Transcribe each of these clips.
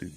Toon.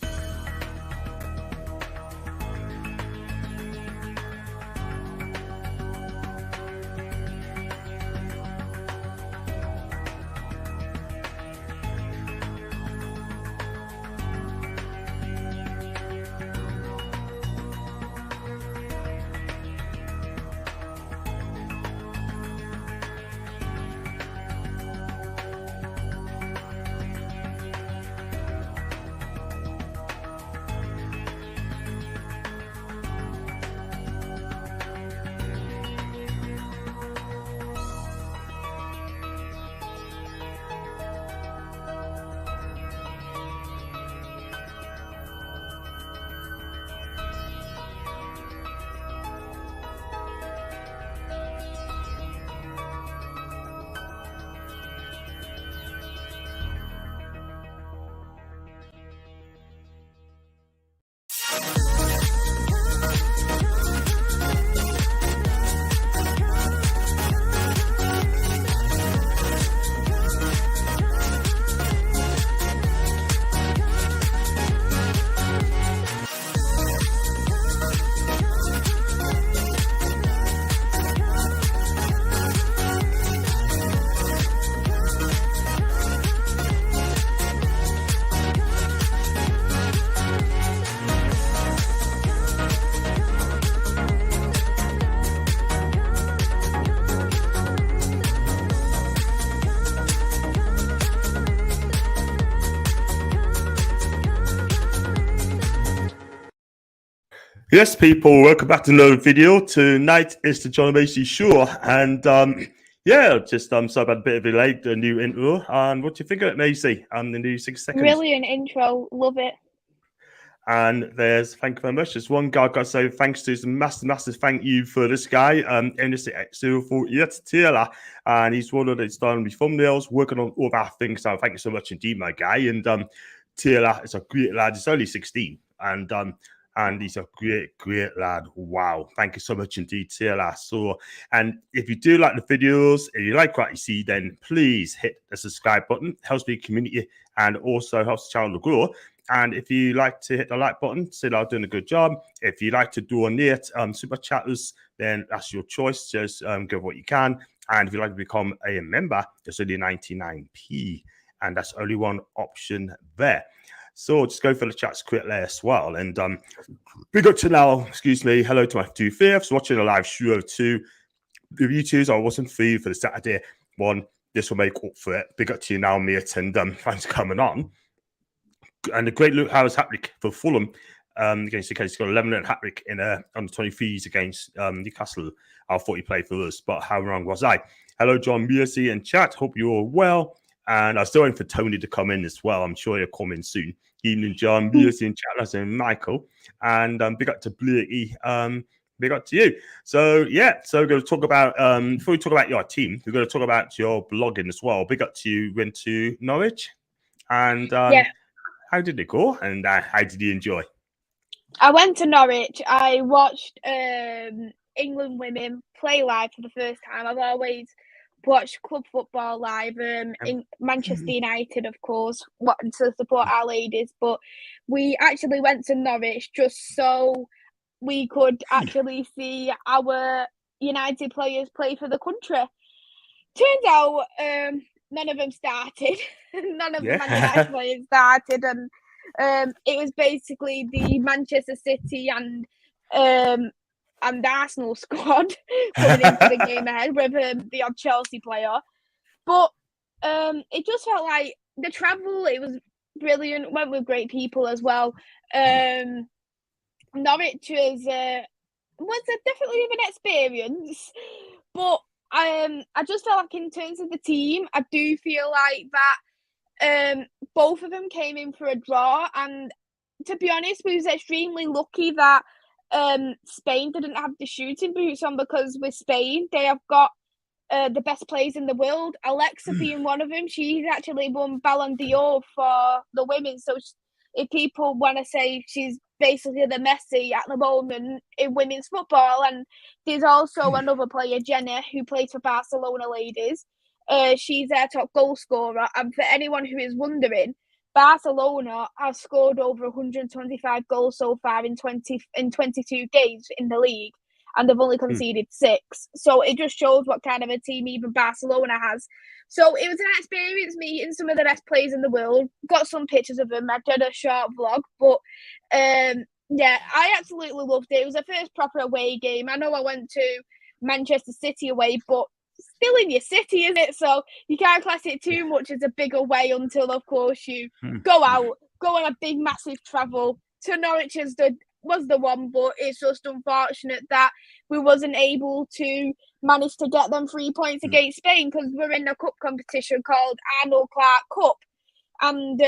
Yes, people, welcome back to another video. Tonight is the John Maisy show, and just so about a bit of a late, the new intro. And what do you think of it, Maisy? The new 6 seconds. Brilliant intro, love it. And thank you very much. There's one guy I got to say thanks to, is a massive thank you for this guy, NSX048 Taylor, and he's one of that's done the thumbnails, working on all of our things. So thank you so much indeed, my guy. And Taylor is a great lad. He's only 16, and he's a great lad. Wow. Thank you so much indeed, Taylor. So, and if you do like the videos, if you like what you see, then please hit the subscribe button. Helps the community and also helps the channel to grow. And if you like to hit the like button, say that I'm doing a good job. If you like to donate super chatters, then that's your choice. Just give what you can. And if you'd like to become a member, it's only 99p. And that's only one option there. So just go for the chats quickly as well. And big up to now, hello to my 2/5 watching the live show too. The YouTubes I wasn't free for the Saturday one. This will make up for it. Big up to you now, mate, and thanks for coming on. And a great Luke Harris hat-trick for Fulham against the case. He's got 11 hat-trick in under 23s against Newcastle. I thought he played for us, but how wrong was I? Hello, John Maisy in chat. Hope you're all well. And I'm still waiting for Tony to come in as well. I'm sure he'll come in soon. Evening, John Maisy in chat. That's Michael. And big up to Blakey. Big up to you. So, yeah. So we're going to talk about, before we talk about your team, we're going to talk about your blogging as well. Big up to you. Went to Norwich. And how did it go? And how did you enjoy? I went to Norwich. I watched England women play live for the first time. I've always watched club football live. In Manchester United, of course, wanting to support our ladies. But we actually went to Norwich just so we could actually see our United players play for the country. Turns out none of them started. None of the Man United players started, and it was basically the Manchester City and Arsenal squad coming into the game ahead with the odd Chelsea player. But it just felt like the travel, it was brilliant. Went with great people as well. Norwich was definitely an experience, but I just felt like in terms of the team, I do feel like that both of them came in for a draw, and to be honest, we was extremely lucky that Spain didn't have the shooting boots on, because with Spain they have got the best players in the world. Alexa being one of them. She's actually won Ballon d'Or for the women, so if people want to say she's basically the Messi at the moment in women's football. And there's also another player, Jenna, who plays for Barcelona ladies. She's their top goal scorer. And for anyone who is wondering, Barcelona have scored over 125 goals so far in 22 games in the league, and they've only conceded 6. So it just shows what kind of a team even Barcelona has. So it was an experience meeting some of the best players in the world. Got some pictures of them. I did a short vlog, but yeah, I absolutely loved it. It was the first proper away game. I know I went to Manchester City away, but still in your city, isn't it? So you can't class it too much as a big away until, of course, you go out, go on a big, massive travel to Norwich was the one, but it's just unfortunate that we wasn't able to manage to get them 3 points against Spain, because we're in a cup competition called Arnold Clark Cup, and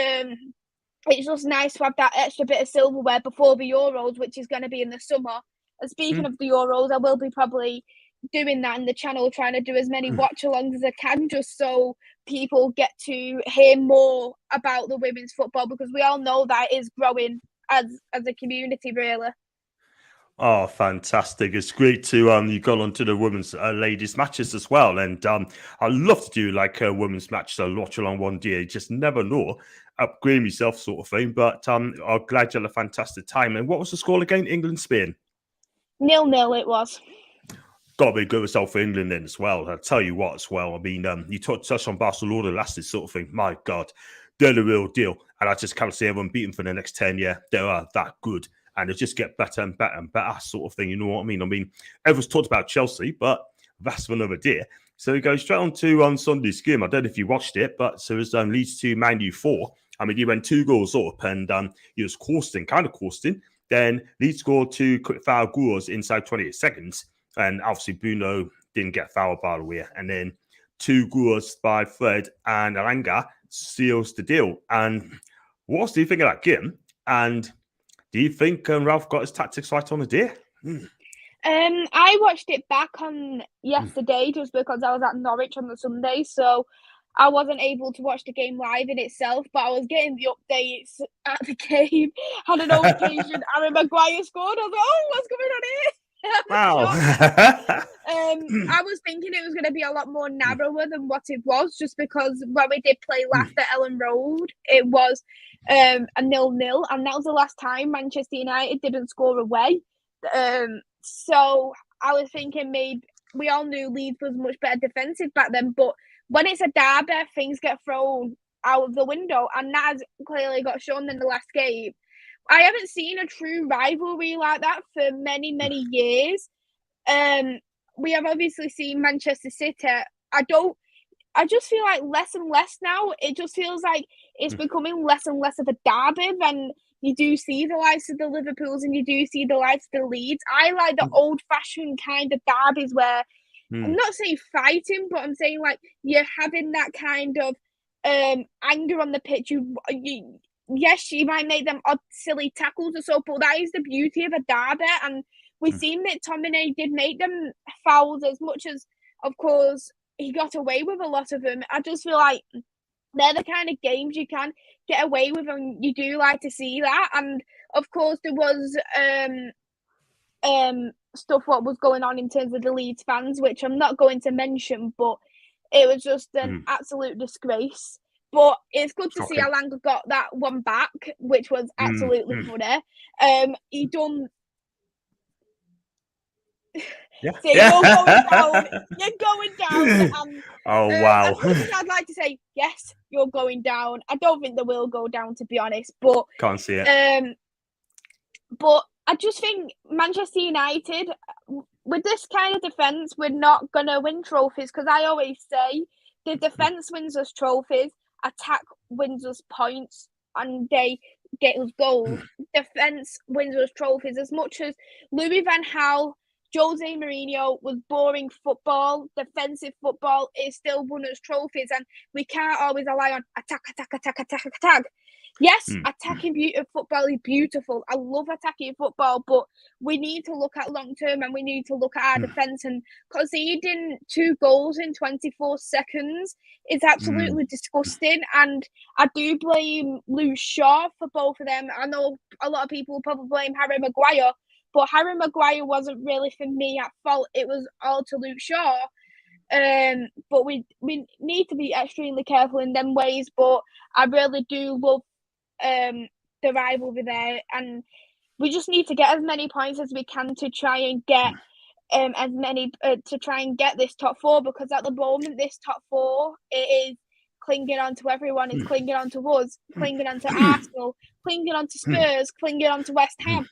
it's just nice to have that extra bit of silverware before the Euros, which is going to be in the summer. And speaking of the Euros, I will be probably doing that in the channel, trying to do as many watch-alongs as I can, just so people get to hear more about the women's football, because we all know that is growing as a community, really. Oh, fantastic. It's great to you got onto the women's ladies matches as well. And I'd love to do like a women's match, so watch along one day. You just never know. Upgrade yourself sort of thing. But I'm glad you had a fantastic time. And what was the score again? England, Spain? 0-0 it was. Got to be a good result for England then as well. I'll tell you what as well. I mean, you touched on Barcelona last this sort of thing. My God, they're the real deal. And I just can't see everyone beating for the next 10 years. They are that good. And they just get better and better and better sort of thing. You know what I mean? I mean, everyone's talked about Chelsea, but that's for another day. So we go straight on to Sunday's game. I don't know if you watched it, but so it was Leeds 2, Man U 4. I mean, you went 2 goals up and you was kind of coasting. Then Leeds scored 2 quick foul goals inside 28 seconds. And obviously, Bruno didn't get fouled, by the way. And then 2 goals by Fred and Alanga seals the deal. And what do you think of that game? And do you think Ralph got his tactics right on the day? I watched it back on yesterday just because I was at Norwich on the Sunday, so I wasn't able to watch the game live in itself, but I was getting the updates at the game. Had a notification, Harry Maguire scored. I was like, oh, what's going on here? Wow. I was thinking it was going to be a lot more narrower than what it was, just because when we did play last at Ellen Road, it was a 0-0, and that was the last time Manchester United didn't score away. So I was thinking maybe we all knew Leeds was much better defensive back then, but when it's a derby, things get thrown out of the window, and that has clearly got shown in the last game. I haven't seen a true rivalry like that for many, many years. We have obviously seen Manchester City. I just feel like less and less now. It just feels like it's becoming less and less of a derby. And you do see the likes of the Liverpools and you do see the likes of the Leeds. I like the old-fashioned kind of derbies where I'm not saying fighting, but I'm saying like you're having that kind of anger on the pitch. Yes, you might make them odd, silly tackles or so, but that is the beauty of a derby. And we've seen that McTominay did make them fouls as much as, of course, he got away with a lot of them. I just feel like they're the kind of games you can get away with, and you do like to see that. And, of course, there was stuff what was going on in terms of the Leeds fans, which I'm not going to mention, but it was just an absolute disgrace. But it's good to see Alanga got that one back, which was absolutely funny. He done. Yeah. So you're going down. You're going down. Oh wow! As much as I'd like to say yes, you're going down. I don't think they will go down, to be honest. But can't see it. But I just think Manchester United, with this kind of defence, we're not gonna win trophies, because I always say the defence wins us trophies. Attack wins us points, and they get us goals. Defence wins us trophies. As much as Louis van Gaal, Jose Mourinho was boring football, defensive football, it still won us trophies, and we can't always rely on attack. Yes, attacking football is beautiful. I love attacking football, but we need to look at long term, and we need to look at our defence. And conceding 2 goals in 24 seconds is absolutely disgusting. And I do blame Luke Shaw for both of them. I know a lot of people probably blame Harry Maguire, but Harry Maguire wasn't really, for me, at fault. It was all to Luke Shaw. But we need to be extremely careful in them ways. But I really do love the rivalry there, and we just need to get as many points as we can to try and get to try and get this top 4, because at the moment this top 4 it is clinging on to everyone. It's clinging on to us, clinging on to Arsenal, clinging on to Spurs, clinging on to West Ham.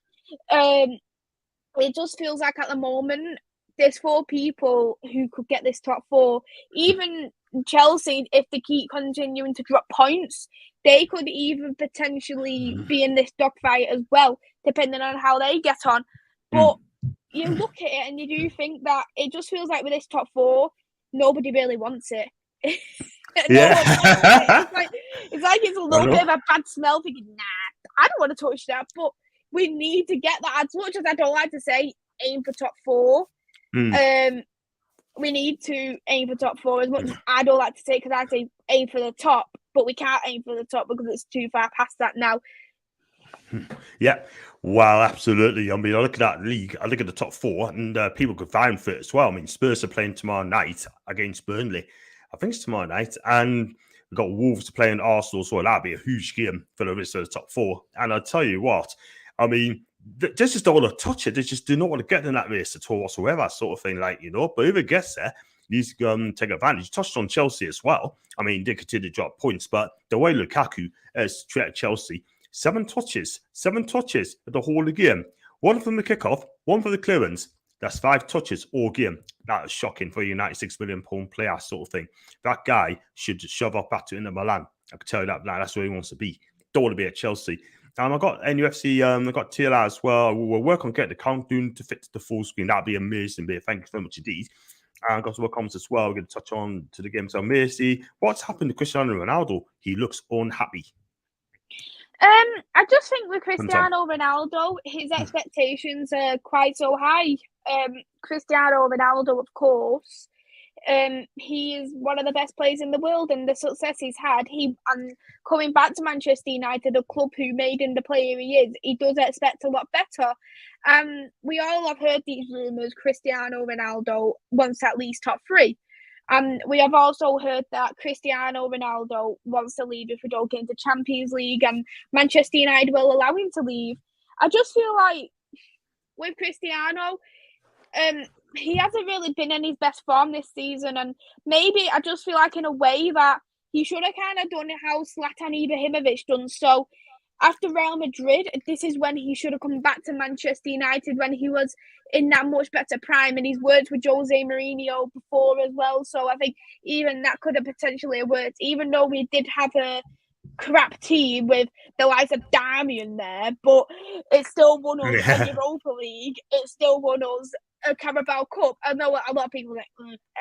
It just feels like at the moment there's 4 people who could get this top 4. Even Chelsea, if they keep continuing to drop points, they could even potentially be in this dogfight as well, depending on how they get on. But you look at it and you do think that it just feels like with this top 4, nobody really wants it. It's like it's a little bit of a bad smell, thinking, nah, I don't want to touch that. But we need to get that. As much as I don't like to say aim for top 4, we need to aim for top 4 as much as I don't like to say, because I say aim for the top, but we can't aim for the top because it's too far past that now. Yeah, well, absolutely. I mean, I look at that league, I look at the top 4, and people could find for it as well. I mean, Spurs are playing tomorrow night against Burnley. I think it's tomorrow night. And we've got Wolves playing Arsenal, so that'll be a huge game for the rest of the top 4. And I'll tell you what, I mean, they just don't want to touch it. They just do not want to get in that race at all whatsoever, sort of thing, like, you know. But whoever gets there needs to take advantage. You touched on Chelsea as well. I mean, they continue to drop points, but the way Lukaku has treated Chelsea, 7 touches at the whole of the game. 1 from the kickoff, 1 for the clearance. That's 5 touches all game. That is shocking for a £96 million player, sort of thing. That guy should shove off back to Inter Milan. I can tell you that now. That's where he wants to be. Don't want to be at Chelsea. I got NUFC, I got TLR as well. We'll work on getting the countdown to fit to the full screen. That'd be amazing, but thank you very much indeed. And got some more comments as well. We're going to touch on to the game. So, Maisy, what's happened to Cristiano Ronaldo? He looks unhappy. I just think with Cristiano Ronaldo, his expectations are quite so high. Cristiano Ronaldo, of course, he is one of the best players in the world, and the success he's had, coming back to Manchester United, a club who made him the player he is, he does expect a lot better. We all have heard these rumours. Cristiano Ronaldo wants at least top 3. We have also heard that Cristiano Ronaldo wants to leave if we don't get into Champions League, and Manchester United will allow him to leave. I just feel like with Cristiano, he hasn't really been in his best form this season, and maybe I just feel like in a way that he should have kind of done how Zlatan Ibrahimovic done. So after Real Madrid, this is when he should have come back to Manchester United, when he was in that much better prime, and he's worked with Jose Mourinho before as well. So I think even that could have potentially worked, even though we did have a crap team with the likes of Damian there, but it still won us a Europa League. It still won us a Carabao Cup. I know a lot of people like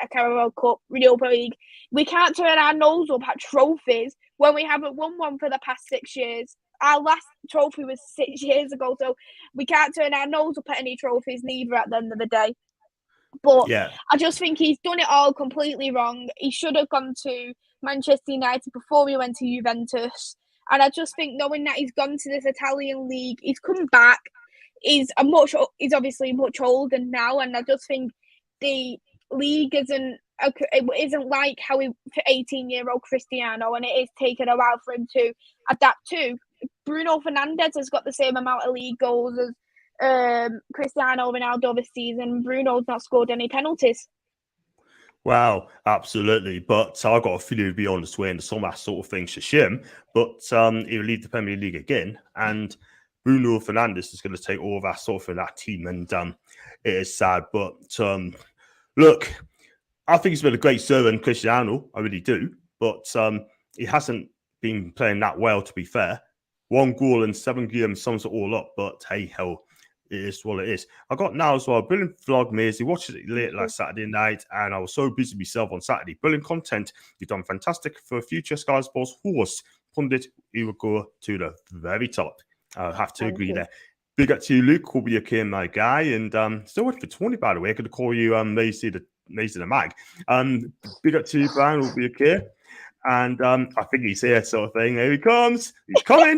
a Carabao Cup, Europa League. We can't turn our nose up at trophies when we haven't won one for the past 6 years. Our last trophy was 6 years ago, so we can't turn our nose up at any trophies neither at the end of the day. But I just think he's done it all completely wrong. He should have gone to Manchester United before he went to Juventus. And I just think knowing that he's gone to this Italian league, he's come back. He's obviously much older now, and I just think the league isn't like how he for 18-year-old Cristiano, and it is taking a while for him to adapt to. Bruno Fernandes has got the same amount of league goals as Cristiano Ronaldo this season. Bruno's not scored any penalties. Wow, absolutely. But I got a feeling he'll be on his way into some of that sort of thing. Shame, but he'll leave the Premier League again, and Bruno Fernandes is going to take over that sort of in that team, and it is sad. But look, I think he's been a great servant, Cristiano. I really do. But he hasn't been playing that well, to be fair. 1 goal in 7 games sums it all up. But hey, hell, it is what it is. I got now as well. Brilliant vlog, Maisy. Watched it late last Saturday night, and I was so busy myself on Saturday. Brilliant content. You've done fantastic for future Sky Sports host. Pundit, you will go to the very top. I'll have to agree there. Big up to you, Luke. Will be okay, my guy. And still waiting for 20, by the way. I could call you Maisy the Mag. Big up to you, Brian. Will be okay. And I think he's here, sort of thing. Here he comes. He's coming.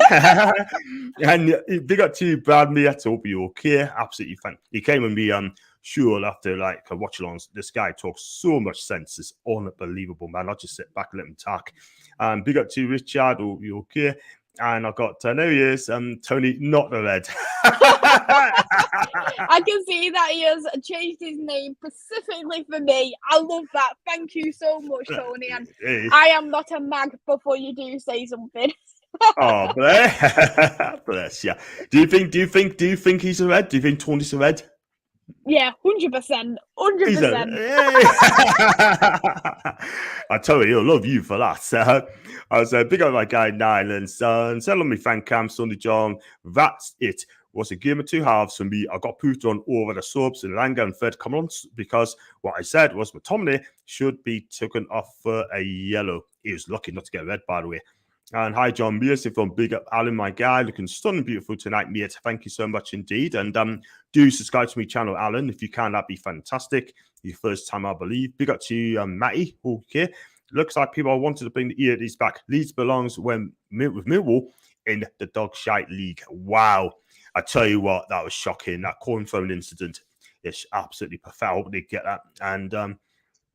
And big up to you, Brad. Me, I hope you're okay. Absolutely fine. He came and be sure after like a watch along. This guy talks so much sense. It's unbelievable, man. I'll just sit back and let him talk. Big up to you, Richard. Hope you're okay. And I got, there he is, Tony, not the red. I can see that he has changed his name specifically for me. I love that. Thank you so much, Tony. And I am not a mag before you do say something. Oh, bless you. Do you think he's a red? Do you think Tony's a red? Yeah, 100%. 100%. I tell you, he'll love you for that. I was big up my guy Nyland, son. Sell on me, fan cam, Sunday John. That's it. Was a game of two halves for me. I got put on over the subs and Lingard and Fred come on because what I said was McTominay should be taken off for a yellow. He was lucky not to get red, by the way. And hi, John Maisy from Big Up Alan, my guy. Looking stunning, beautiful tonight, mate. Thank you so much indeed. And do subscribe to my channel, Alan. If you can, that'd be fantastic. Your first time, I believe. Big up to you, Matty. Okay. Looks like people wanted to bring the Eardies back. Leeds belongs with Millwall in the Dog Shite League. Wow. I tell you what, that was shocking. That cornphone incident is absolutely perfect. I hope they get that. And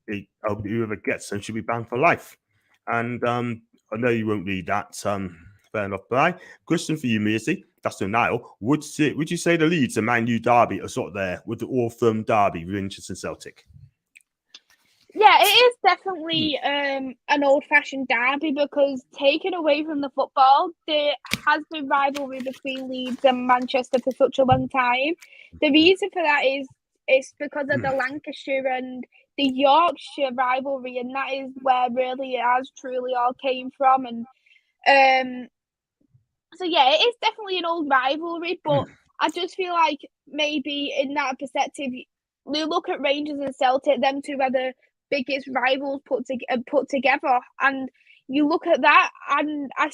whoever gets them should be banned for life. And I know you won't read that. Fair enough. But question for you, Maisy. That's the Niall. Would you say the Leeds and Man U derby are sort of there with the all-firm derby, Rangers and Celtic? Yeah, it is definitely an old-fashioned derby because taken away from the football, there has been rivalry between Leeds and Manchester for such a long time. The reason for that is it's because of the Lancashire and the Yorkshire rivalry, and that is where really it has truly all came from. And so yeah, it is definitely an old rivalry, but I just feel like maybe in that perspective, you look at Rangers and Celtic, them two are the biggest rivals put together, and you look at that, and I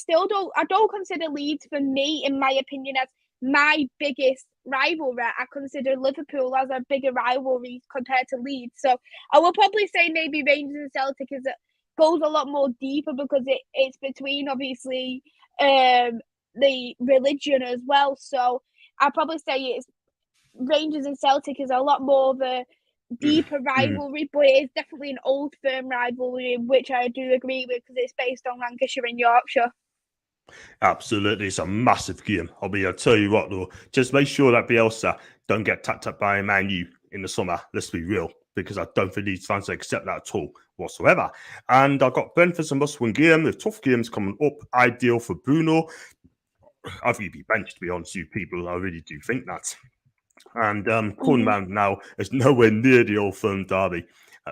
don't consider Leeds, for me, in my opinion, as my biggest rivalry. I consider Liverpool as a bigger rivalry compared to Leeds. So I will probably say maybe Rangers and Celtic goes a lot more deeper because it's between obviously the religion as well. So I'd probably say it's Rangers and Celtic is a lot more of a deeper rivalry, but it is definitely an old firm rivalry, which I do agree with because it's based on Lancashire and Yorkshire. Absolutely, it's a massive game. I'll tell you what though, just make sure that Bielsa don't get tapped up by Man U in the summer. Let's be real, because I don't think these fans accept that at all whatsoever. And I've got Brentford and must-win game. The tough games coming up, ideal for Bruno. I think he'd be benched, to be honest with you people. I really do think that. And Cornman now is nowhere near the old firm derby.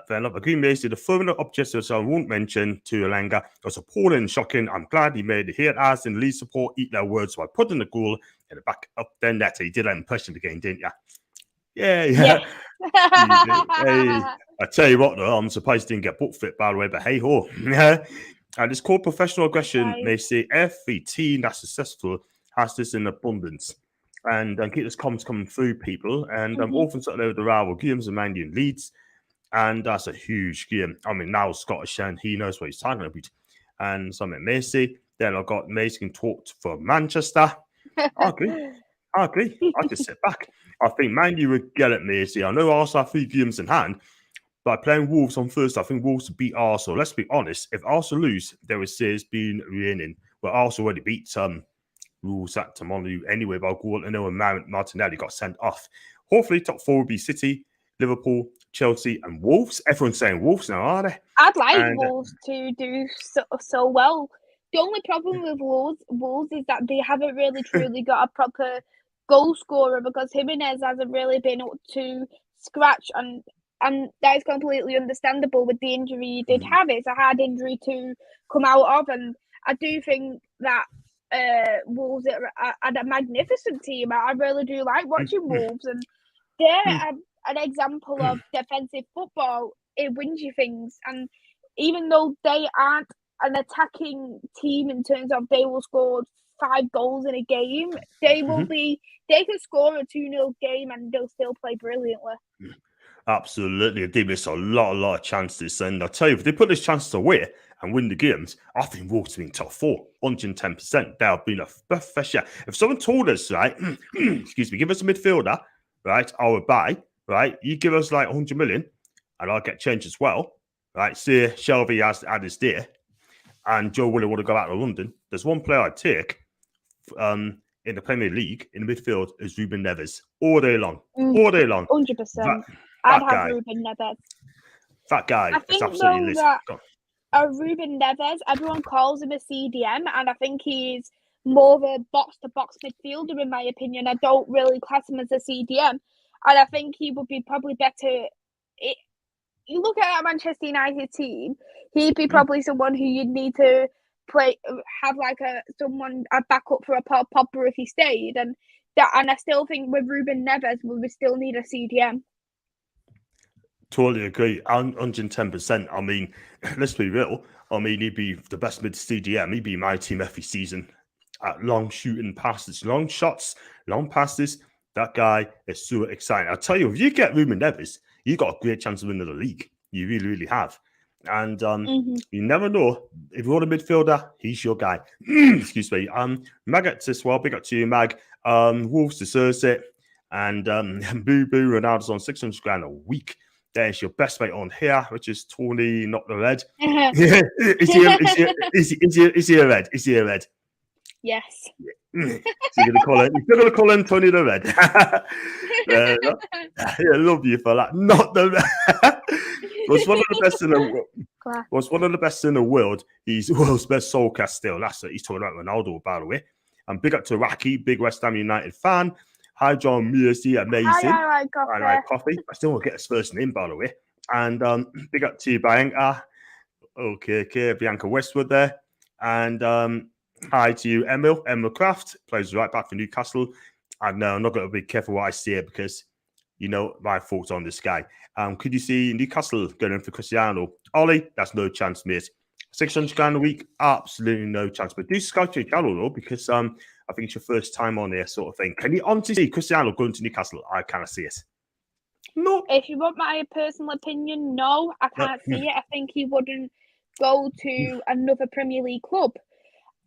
Fair enough. Agree, Maisy. The further objectives I won't mention to Elanga was appalling and shocking. I'm glad he made the hate ass and Leeds support eat their words by putting the goal in the back up their net. He did that impression again, didn't you? Yeah. Hey, I tell you what, though, I'm surprised he didn't get book fit, by the way, but hey ho. And it's called professional aggression, Maisy. Every team that's successful has this in abundance. And keep this comments coming through, people. And I'm often sort of the rival games of Man U and Leeds. And that's a huge game. I mean, now Scottish and he knows what he's talking about. And something Maisy. Then I've got Maisy can talk for Manchester. I agree. I just sit back. I think Man U would get it, Maisy. I know Arsenal have 3 games in hand. By playing Wolves on Thursday, I think Wolves beat Arsenal. Let's be honest. If Arsenal lose, they would say it's been raining. Well, Arsenal already beat Wolves at tomorrow anyway by a goal. I know Martinelli got sent off. Hopefully, top 4 will be City, Liverpool, Chelsea, and Wolves. Everyone's saying Wolves now, are they? I'd like Wolves to do so well. The only problem with Wolves is that they haven't really truly got a proper goal scorer because Jimenez hasn't really been up to scratch, and that is completely understandable with the injury he did have. It's a hard injury to come out of, and I do think that Wolves are a magnificent team. I really do like watching Wolves, and they're an example of defensive football. It wins you things, and even though they aren't an attacking team in terms of they will score 5 goals in a game, they can score a 2-0 game and they'll still play brilliantly. Absolutely. They miss a lot of chances. And I'll tell you, if they put this chance away and win the games, I think Wolves have been top 4, 110%. They have been a fresh year. If someone told us, right, excuse me, give us a midfielder, right, I would buy, right, you give us like 100 million and I'll get change as well, right, say Shelby has had his day and Joe Willie would have gone out to London. There's one player I'd take, in the Premier League in the midfield is Ruben Neves all day long. All day long. 100%. I'd have guy. Ruben Neves. That guy I is think absolutely though lit. that Ruben Neves, everyone calls him a CDM, and I think he's more of a box-to-box midfielder in my opinion. I don't really class him as a CDM, and I think he would be probably better. You look at our Manchester United team, he'd be probably someone who you'd need to have like a backup for a Pogba if he stayed, and I still think with Ruben Neves we would still need a CDM. Totally agree, 110%. I mean, let's be real. I mean, he'd be the best mid CDM. He'd be my team every season at long shooting passes, long shots, long passes. That guy is so exciting. I'll tell you, if you get Ruben Neves, you've got a great chance of winning the league. You really, really have. And you never know. If you want a midfielder, he's your guy. Excuse me. Maggots as well. Big up to you, Mag. Wolves deserves it. And Boo Boo Ronaldo's on 600 grand a week. There's your best mate on here, which is Tony, not the red. Is he a red? Is he a red? Yes. So you're gonna call him Tony the Red. Yeah, I love you for that. Not the red. Was one of the best in the world. Was one of the best in the world. He's world's best soulcast still. That's it. He's talking about Ronaldo, by the way. And big up to Raki, big West Ham United fan. Hi, John Maisy, amazing. I like coffee. I still want to get his first name, by the way. And big up to Bianca. Okay, Bianca Westwood there. And hi to you, Emil Craft, plays right back for Newcastle. And no, I'm not going to be careful what I say here because you know my thoughts on this guy. Could you see Newcastle going in for Cristiano? Ollie, that's no chance, mate. 600 grand a week, absolutely no chance. But do scout your channel though, because I think it's your first time on there, sort of thing. Can you honestly see Cristiano going to Newcastle? I can't see it. No. If you want my personal opinion, no, I can't see it. I think he wouldn't go to another Premier League club.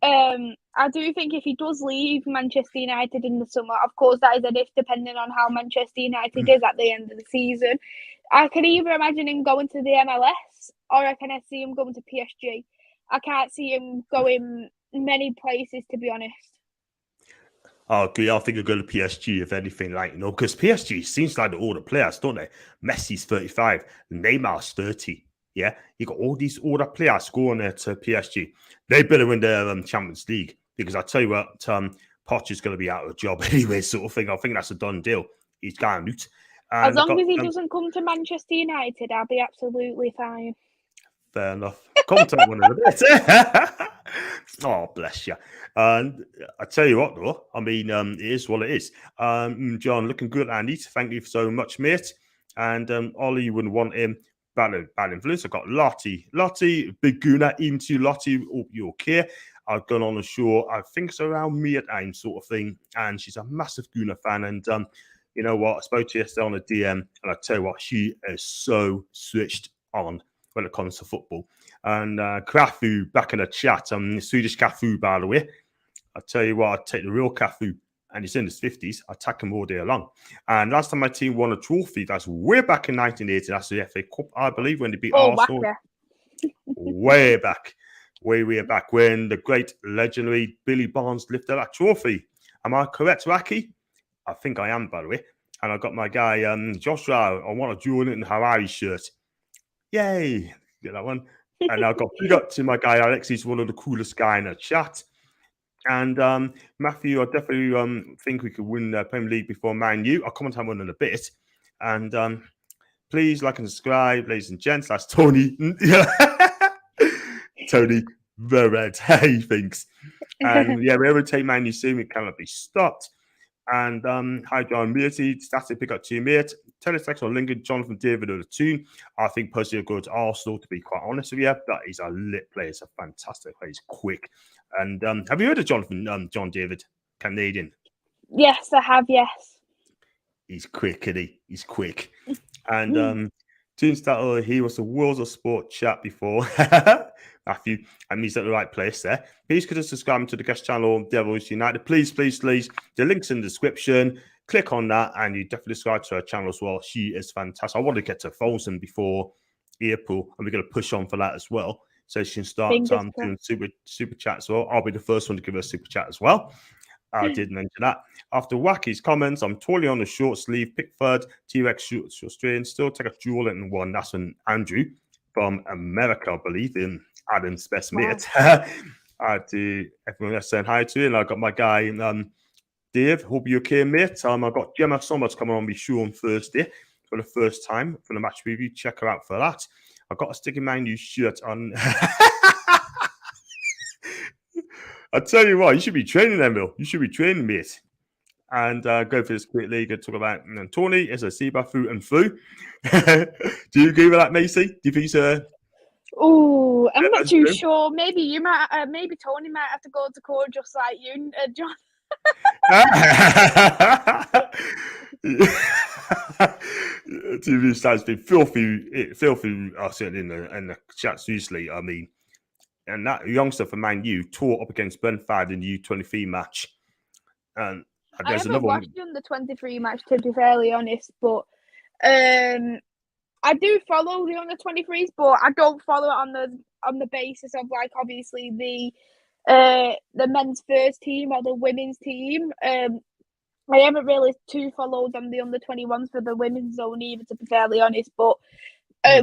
I do think if he does leave Manchester United in the summer, of course that is an if, depending on how Manchester United is at the end of the season. I can either imagine him going to the MLS or I can see him going to PSG. I can't see him going many places, to be honest. I agree. I think he'll go to PSG, if anything, like, because PSG seems like the older players, don't they? Messi's 35, Neymar's 30. Yeah, you got all these older players going there to PSG. They better win the Champions League because I tell you what, Poch is going to be out of a job anyway, sort of thing. I think that's a done deal. He's going out. As long as he doesn't come to Manchester United, I'll be absolutely fine. Fair enough. Come to one of the bit. Oh, bless you. And I tell you what, though, I mean, it is what it is. John, looking good, Andy. Thank you so much, mate. And Ollie, you wouldn't want him. Bad influence. I've got Lottie, Big Guna, even to Lottie. Hope you're okay. I've gone on the show. I think it's around me at time, sort of thing. And she's a massive Guna fan. And you know what? I spoke to her yesterday on a DM, and I tell you what, she is so switched on when it comes to football. And Cafu back in the chat. Swedish Cafu, by the way. I tell you what, I'd take the real Cafu. And he's in his 50s. I attack him all day long. And last time my team won a trophy, that's way back in 1980. That's the FA Cup, I believe, when they beat Arsenal. Way back. Way back when the great, legendary Billy Barnes lifted that trophy. Am I correct, Raki? I think I am, by the way. And I got my guy, Joshua, I want a Jordan Hawaii shirt. Yay. Get that one. And I got big up to my guy, Alex. He's one of the coolest guys in the chat. And Matthew, I definitely think we could win the Premier League before Man U. I'll comment on one in a bit. And please like and subscribe, ladies and gents. That's Tony. Tony, the red. He thinks. And yeah, we're able to take Man U soon. We cannot be stopped. And hi, John Maisy. Static pick up to you, mate. Teletext on Lingard, Jonathan David or the Toon. I think personally I'll go to Arsenal, to be quite honest with you. But he's a lit player. He's a fantastic player. He's quick. And have you heard of John David, Canadian? Yes, I have, yes. He's quick, isn't he? He's quick. And Toon started, he was the Worlds of Sport chat before. Matthew, and he's at the right place there. Please could subscribe to the guest channel, Devils United. Please. The link's in the description. Click on that, and you definitely subscribe to her channel as well. She is fantastic. I want to get to Folsom before April, and we're going to push on for that as well. So she can start doing super chat as well. I'll be the first one to give her a super chat as well. I did mention that. After Wacky's comments, I'm totally on the short sleeve. Pickford, T-Rex, short strain. Still take a duel in one. That's from Andrew from America, I believe, in Adam's best mate. I do everyone else saying hi to you. And I got my guy, Dave. Hope you're okay, mate. I got Gemma Summers coming on my show on Thursday for the first time for the match review. Check her out for that. I've got a Sticky Man U shirt on. I tell you what, you should be training, Emil. You should be training, mate. And go for this quickly. Go talk about Tony is a Seba through and through. Do you agree with that, Maisy? Do you think so? Oh, I'm not too sure. Maybe you might. Maybe Tony might have to go to court just like you, John. TV style's been filthy, certainly in the chats usually. I mean, and that youngster for Man U tore up against Brentford in the U23 match. And I haven't watched the under-23 match, to be fairly honest, but I do follow the under-23s, but I don't follow it on the basis of like obviously the men's first team or the women's team. I haven't really too followed on the under-21s for the women's zone either, to be fairly honest, but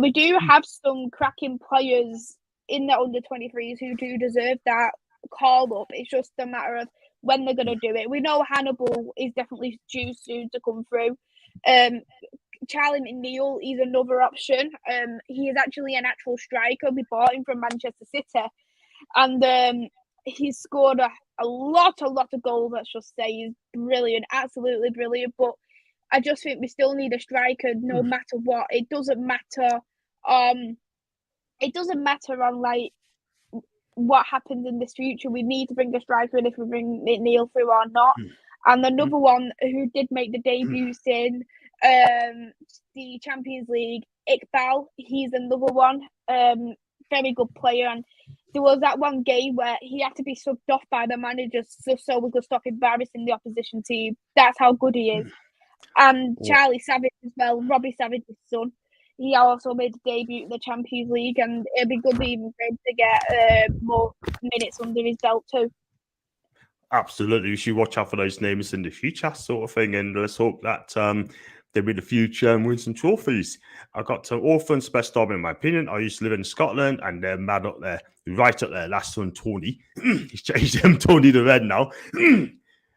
we do have some cracking players in the under-23s who do deserve that call up. It's just a matter of when they're going to do it. We know Hannibal is definitely due soon to come through. Charlie McNeil is another option. He is actually an actual striker. We bought him from Manchester City, and he's scored a lot of goals. Let's just say he's brilliant, absolutely brilliant. But I just think we still need a striker, no matter what. It doesn't matter. It doesn't matter on like what happens in this future. We need to bring a striker in if we bring McNeil through or not. And another one who did make the debut in the Champions League, Iqbal. He's another one. Very good player. And there was that one game where he had to be subbed off by the manager so we could stop embarrassing the opposition team. That's how good he is. And Charlie Savage as well, Robbie Savage's son. He also made a debut in the Champions League, and it'd be good even for him to get more minutes under his belt too. Absolutely, we should watch out for those names in the future, sort of thing, and let's hope that they'll be the future and win some trophies. I got to Orphans best job in my opinion. I used to live in Scotland, and they're mad up there, right up there. Last one, Tony. He's changed him, Tony the Red now.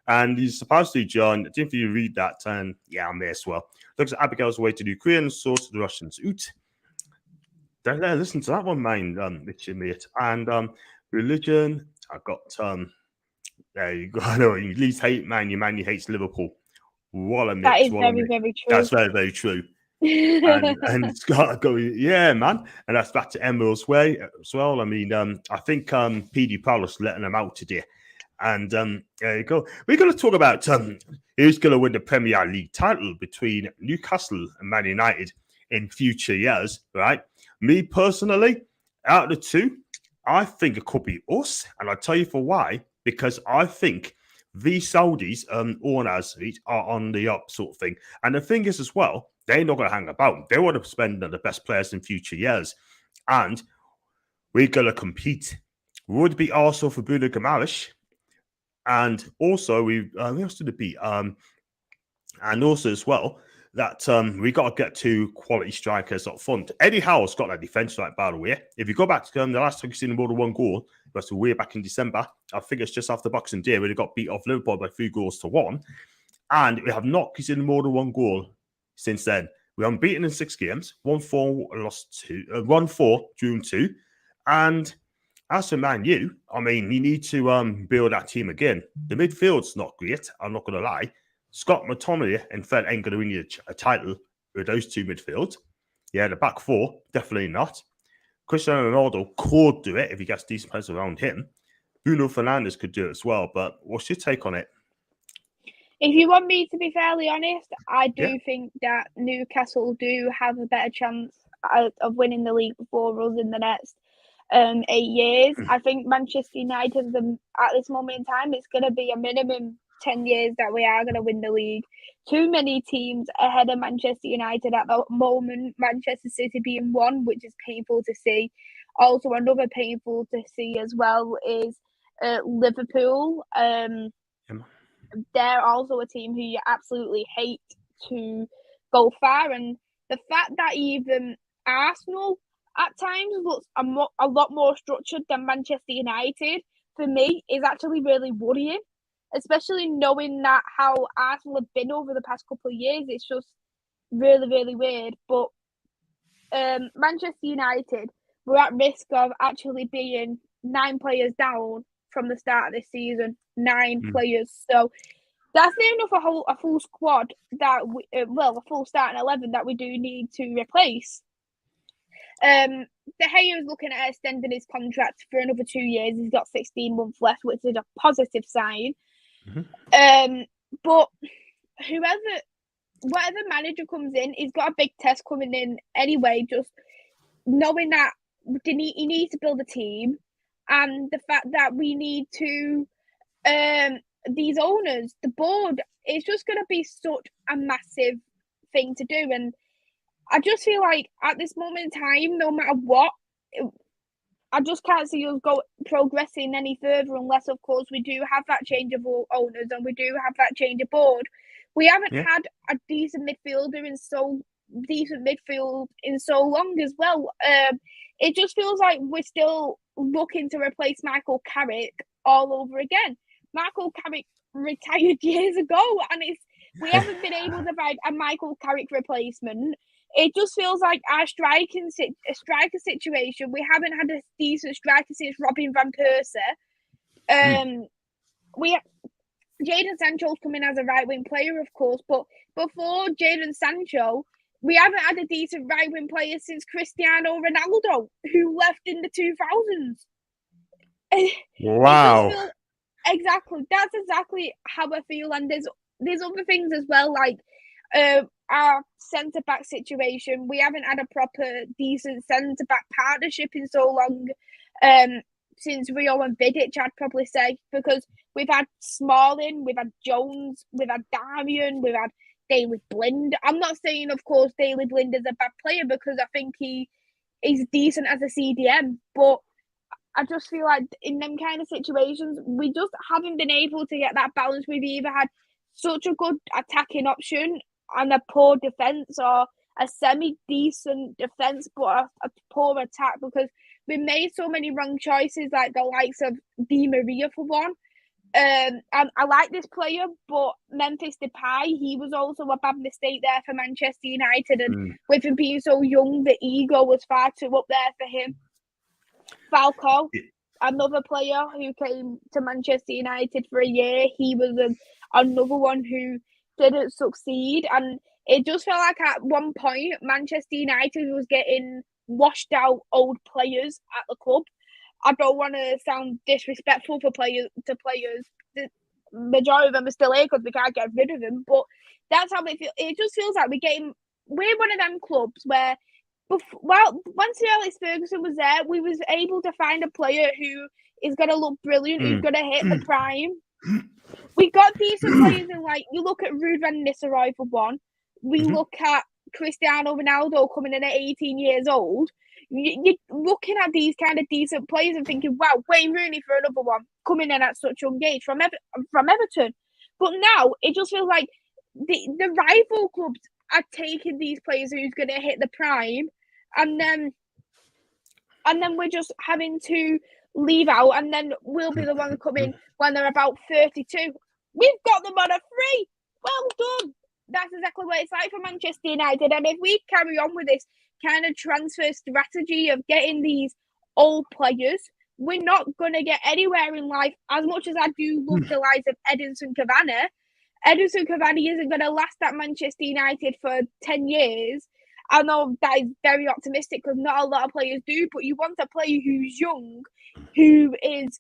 And he's supposed to, John. I didn't you read that, and yeah, I'm there as well. Looks at Abigail's way to Ukraine, source to the Russians. Oot. Listen to that one, mine, Richard, mate. And religion, I got there you go. I know you least hate Man U hates Liverpool. What a mix. That is very, very true. That's very, very true. and Scott going, yeah, man. And that's back to Emerald's way as well. I mean, I think PD Palace letting them out today. And there you go. We're going to talk about who's going to win the Premier League title between Newcastle and Man United in future years, right? Me personally, out of the two, I think it could be us. And I'll tell you for why. Because I think the Saudis, owners, are on the up sort of thing. And the thing is as well, they're not going to hang about. They want to spend the best players in future years. And we're going to compete. Would be also for Bruno Guimaraes. And also, we else did it be? And also as well, that we got to get two quality strikers up front. Eddie Howe's got that defense right, by the way. If you go back to the last time you've seen more than one goal, that's way back in December. I think it's just after Boxing Day where they got beat off Liverpool by 3-1. And we have not seen more than one goal since then. We're unbeaten in 6 games, 1-4, lost 2, 1-4, drew 2. And as for Man U, I mean, you need to build that team again. The midfield's not great, I'm not going to lie. Scott McTominay and Fred ain't going to win you a title with those two midfields. Yeah, the back four, definitely not. Cristiano Ronaldo could do it if he gets decent players around him. Bruno Fernandes could do it as well, but what's your take on it? If you want me to be fairly honest, I do think that Newcastle do have a better chance of winning the league before us in the next 8 years. I think Manchester United, at this moment in time, it's going to be a minimum 10 years that we are going to win the league. Too many teams ahead of Manchester United at the moment. Manchester City being one, which is painful to see. Also, another painful to see as well is Liverpool. they're also a team who you absolutely hate to go far. And the fact that even Arsenal at times looks a lot more structured than Manchester United, for me, is actually really worrying, especially knowing that how Arsenal have been over the past couple of years. It's just really, really weird. But Manchester United were at risk of actually being 9 players down from the start of this season. 9 players. So that's near enough a full squad that a full starting 11 that we do need to replace. De Gea is looking at extending his contract for another 2 years. He's got 16 months left, which is a positive sign. But whatever manager comes in, he's got a big test coming in anyway. Just knowing that he needs to build a team, and the fact that we need to these owners, the board, it's just going to be such a massive thing to do. And I just feel like at this moment in time, no matter what, I just can't see us progressing any further unless, of course, we do have that change of owners and we do have that change of board. We haven't had a decent midfield in so long as well. It just feels like we're still looking to replace Michael Carrick all over again. Michael Carrick retired years ago, and we haven't been able to find a Michael Carrick replacement. It just feels like our striker situation. We haven't had a decent striker since Robin van Persie. Jadon Sancho's come in as a right wing player, of course, but before Jadon Sancho, we haven't had a decent right wing player since Cristiano Ronaldo, who left in the 2000s. Wow. Exactly. That's exactly how I feel. And there's other things as well, like our centre back situation. We haven't had a proper decent centre back partnership in so long. Since Rio and Vidic, I'd probably say, because we've had Smalling, we've had Jones, we've had Darmian, we've had Daley Blind. I'm not saying, of course, Daley Blind is a bad player, because I think he's decent as a CDM, but I just feel like in them kind of situations, we just haven't been able to get that balance. We've either had such a good attacking option and a poor defence, or a semi-decent defence but a poor attack, because we made so many wrong choices, like the likes of Di Maria for one. And I like this player, but Memphis Depay, he was also a bad mistake there for Manchester United. And with him being so young, the ego was far too up there for him. Falco, another player who came to Manchester United for a year, he was another one who didn't succeed. And it just felt like at one point Manchester United was getting washed out old players at the club. I don't want to sound disrespectful to players. The majority of them are still here because we can't get rid of them. But that's how it feels. It just feels like we're one of them clubs where, once Sir Alex Ferguson was there, we was able to find a player who is going to look brilliant, who's going to hit the prime. We got decent players in, like, you look at Ruud van Nistelrooy for one. We look at Cristiano Ronaldo coming in at 18 years old. You're looking at these kind of decent players and thinking, wow, Wayne Rooney for another one, coming in at such a young age from Everton. But now it just feels like the rival clubs are taking these players who's going to hit the prime, and then we're just having to leave out, and then we'll be the ones coming when they're about 32. We've got them on a free. Well done. That's exactly what it's like for Manchester United. And if we carry on with this kind of transfer strategy of getting these old players, we're not going to get anywhere in life. As much as I do love the likes of Edinson Cavani, Edinson Cavani isn't going to last at Manchester United for 10 years. I know that is very optimistic because not a lot of players do, but you want a player who's young, who is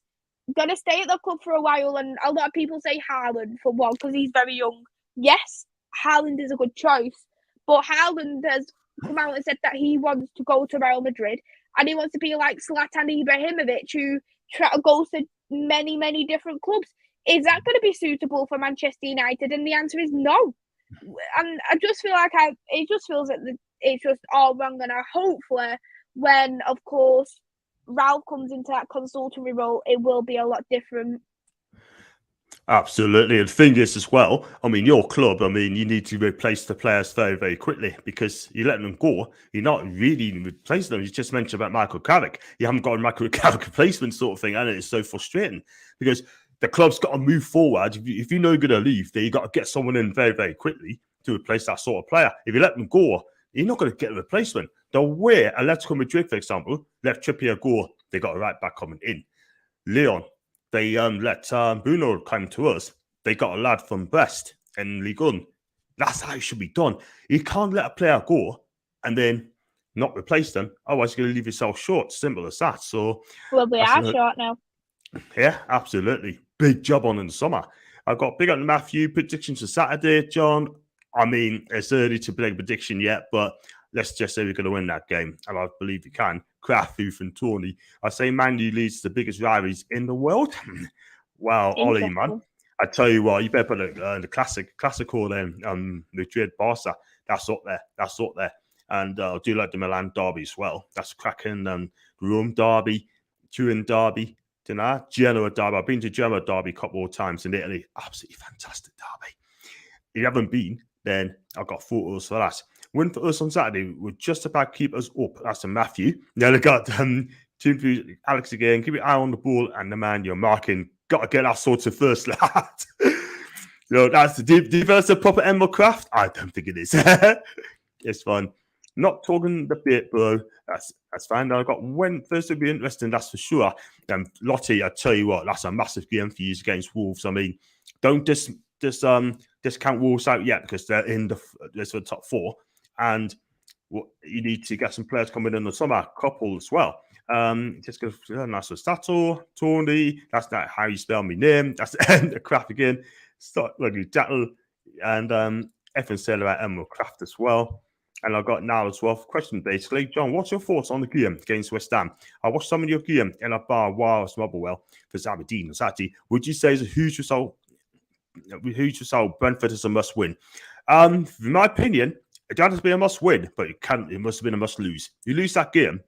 going to stay at the club for a while. And a lot of people say Haaland for one, because he's very young. Yes, Haaland is a good choice, but Haaland has come out and said that he wants to go to Real Madrid and he wants to be like Zlatan Ibrahimovic, who goes to many, many different clubs. Is that going to be suitable for Manchester United? And the answer is no. And I just feel like it just feels that it's just all wrong. And hopefully when, of course, Ralph comes into that consultancy role, it will be a lot different. Absolutely. And the thing is as well, I mean, your club, I mean, you need to replace the players very, very quickly because you're letting them go. You're not really replacing them. You just mentioned about Michael Carrick. You haven't got a Michael Carrick replacement sort of thing, and it's so frustrating because the club's got to move forward. If you know you're going to leave, then you've got to get someone in very, very quickly to replace that sort of player. If you let them go, you're not going to get a replacement. The way Atletico Madrid, for example, let Trippier go, they got a right back coming in. Leon, they let Bruno come to us. They got a lad from Brest in Ligue 1. That's how it should be done. You can't let a player go and then not replace them. Otherwise, you're going to leave yourself short. Simple as that. So, well, we are short now. Yeah, absolutely. Big job on in the summer. I've got big on Matthew predictions for Saturday, John. I mean, it's early to make a prediction yet, but let's just say we're going to win that game, and I believe we can. Kraft, Huth, and Tony. I say Man U leads the biggest rivalries in the world. Wow, Ollie, man. I tell you what, you better put the classical then, Madrid, Barca. That's up there. And I do like the Milan derby as well. That's cracking. Rome derby, Turin derby, Genoa derby. I've been to Genoa derby a couple of times in Italy. Absolutely fantastic derby. If you haven't been, then I've got photos for that. Win for us on Saturday would just about keep us up. That's a Matthew. Now they got Toon, Alex again. Keep your eye on the ball and the man you're marking. Got to get that sorted first, lad. That's the defensive proper Emma Craft. I don't think it is. It's fun. Not talking the bit, bro. That's fine. I got Thursday will be interesting, that's for sure. Lottie, I tell you what, that's a massive game for you against Wolves. I mean, don't discount Wolves out yet because they're in the top four, and you need to get some players coming in the summer, couple as well. Just go nice Stato, Tony. That's not how you spell my name. That's the crap again. Start looking Dattle and Evan said about Emerald Craft as well. And I've got now as well. Question basically, John, what's your thoughts on the game against West Ham? I watched some of your game in a bar while Motherwell for Aberdeen and Saturday. Would you say it's a huge result? Brentford is a must win. In my opinion, it has to be a must win, but it must have been a must lose. You lose that game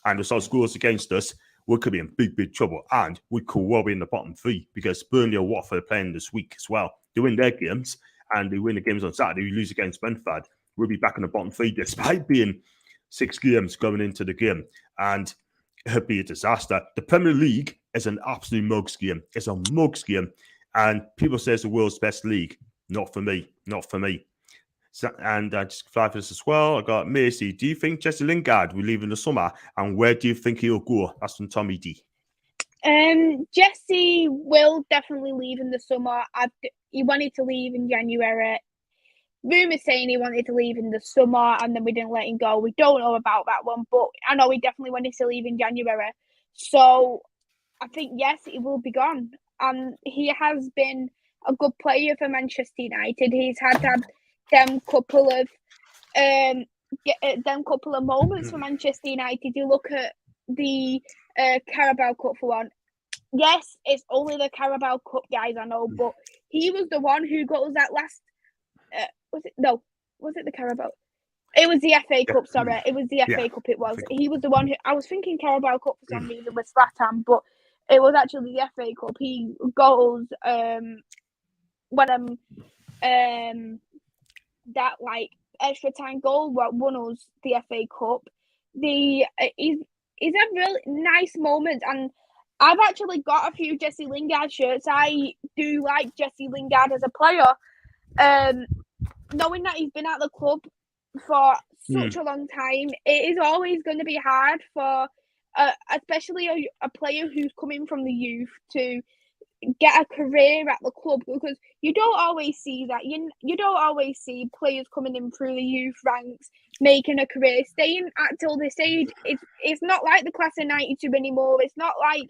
and the result scores against us, we could be in big, big trouble. And we could well be in the bottom three because Burnley or Watford are playing this week as well. They win their games and they win the games on Saturday. We lose against Brentford. We'll be back in the bottom three despite being 6 games going into the game. And it'd be a disaster. The Premier League is an absolute mugs game. It's a mugs game. And people say it's the world's best league. Not for me. So, and just fly for this as well. I got Maisy. Do you think Jesse Lingard will leave in the summer? And where do you think he'll go? That's from Tommy D. Jesse will definitely leave in the summer. He wanted to leave in January. Rumours saying he wanted to leave in the summer and then we didn't let him go. We don't know about that one, but I know he definitely wanted to leave in January. So I think, yes, he will be gone. And he has been a good player for Manchester United. He's had them couple of moments for Manchester United. You look at the Carabao Cup for one. Yes, it's only the Carabao Cup, guys, I know, but he was the one who got us that last. Was it the Carabao? It was the FA Cup. Sorry, it was the FA Cup. It was. He was the one who I was thinking Carabao Cup for some reason with Slatan, but it was actually the FA Cup. He goals that like extra time goal what won us the FA Cup. He's had really nice moments, and I've actually got a few Jesse Lingard shirts. I do like Jesse Lingard as a player. Knowing that he's been at the club for such a long time, it is always going to be hard for, especially a player who's coming from the youth to get a career at the club, because you don't always see that. You don't always see players coming in through the youth ranks making a career, staying at till this age. It's not like the class of '92 anymore. It's not like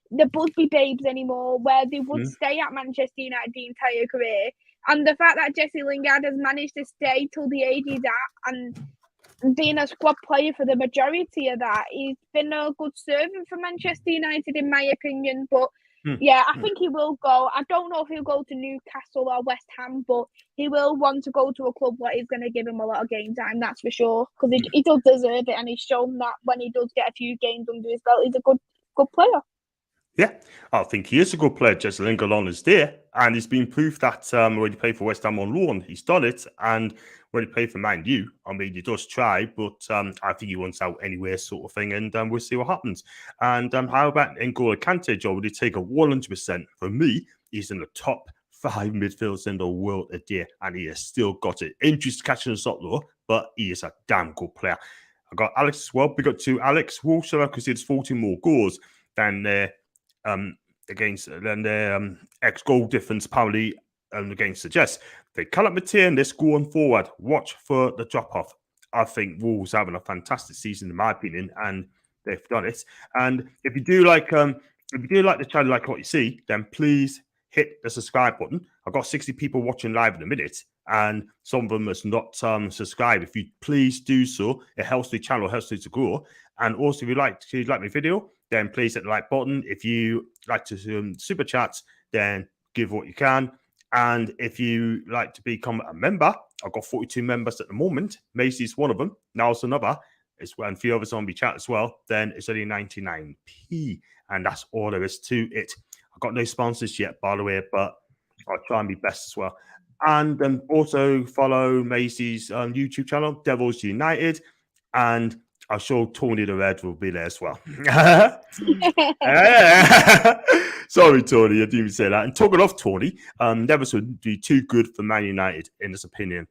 the Busby Babes anymore, where they would stay at Manchester United the entire career. And the fact that Jesse Lingard has managed to stay till the age he's at and being a squad player for the majority of that, he's been a good servant for Manchester United, in my opinion. But yeah, I think he will go. I don't know if he'll go to Newcastle or West Ham, but he will want to go to a club that is going to give him a lot of game time, that's for sure. Because he does deserve it, and he's shown that when he does get a few games under his belt, he's a good player. Yeah, I think he is a good player. Just Lingard on is there, and he's been proof that when he played for West Ham on loan, he's done it. And when he played for Man U, I mean, he does try, but I think he wants out anyway, sort of thing. And we'll see what happens. And how about N'Golo Kante, Joe? Would he take a 100%? For me, he's in the top 5 midfielders in the world a day, and he has still got it. Injuries catching us up though, but he is a damn good player. I got Alex as well. Big up to Alex. Wolves considers 14 more goals than against their ex-goal difference apparently against suggests. They cannot maintain this going forward. Watch for the drop-off. I think Wolves are having a fantastic season, in my opinion, and they've done it. And if you do like the channel, like what you see, then please hit the subscribe button. I've got 60 people watching live in a minute, and some of them has not subscribed. If you please do so, it helps the channel, helps it to grow. And also, if you like my video, then please hit the like button. If you like to super chats, then give what you can. And if you like to become a member, I've got 42 members at the moment. Maisy's one of them. Now it's another. It's when a few others on my chat as well. Then it's only 99p. And that's all there is to it. I've got no sponsors yet, by the way, but I'll try and be best as well. And also follow Maisy's YouTube channel, Devils United. And I'm sure Tony the Red will be there as well. Sorry, Tony, I didn't even say that. And talking of Tony, Nevers would be too good for Man United, in his opinion.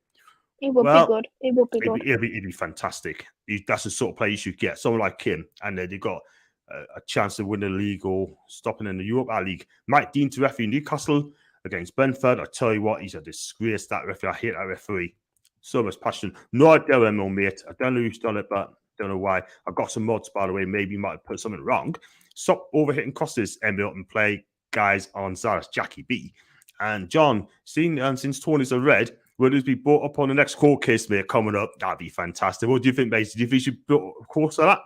It would be good. It would be good. It'd be fantastic. That's the sort of player you should get. Someone like him, and then they've got a chance to win the league or stopping in the Europa League. Mike Dean to referee Newcastle against Brentford. I tell you what, he's a disgrace, that referee. I hate that referee. So much passion. No idea him, mate. I don't know who's done it, but don't know why. I've got some mods, by the way. Maybe you might have put something wrong. Stop overhitting Costas, Emil, and play guys on Zaras, Jackie B. And John, since Tony's a red, will this be brought up on the next court case, mate, coming up? That'd be fantastic. What do you think, Maisy? Do you think you should put a course on that?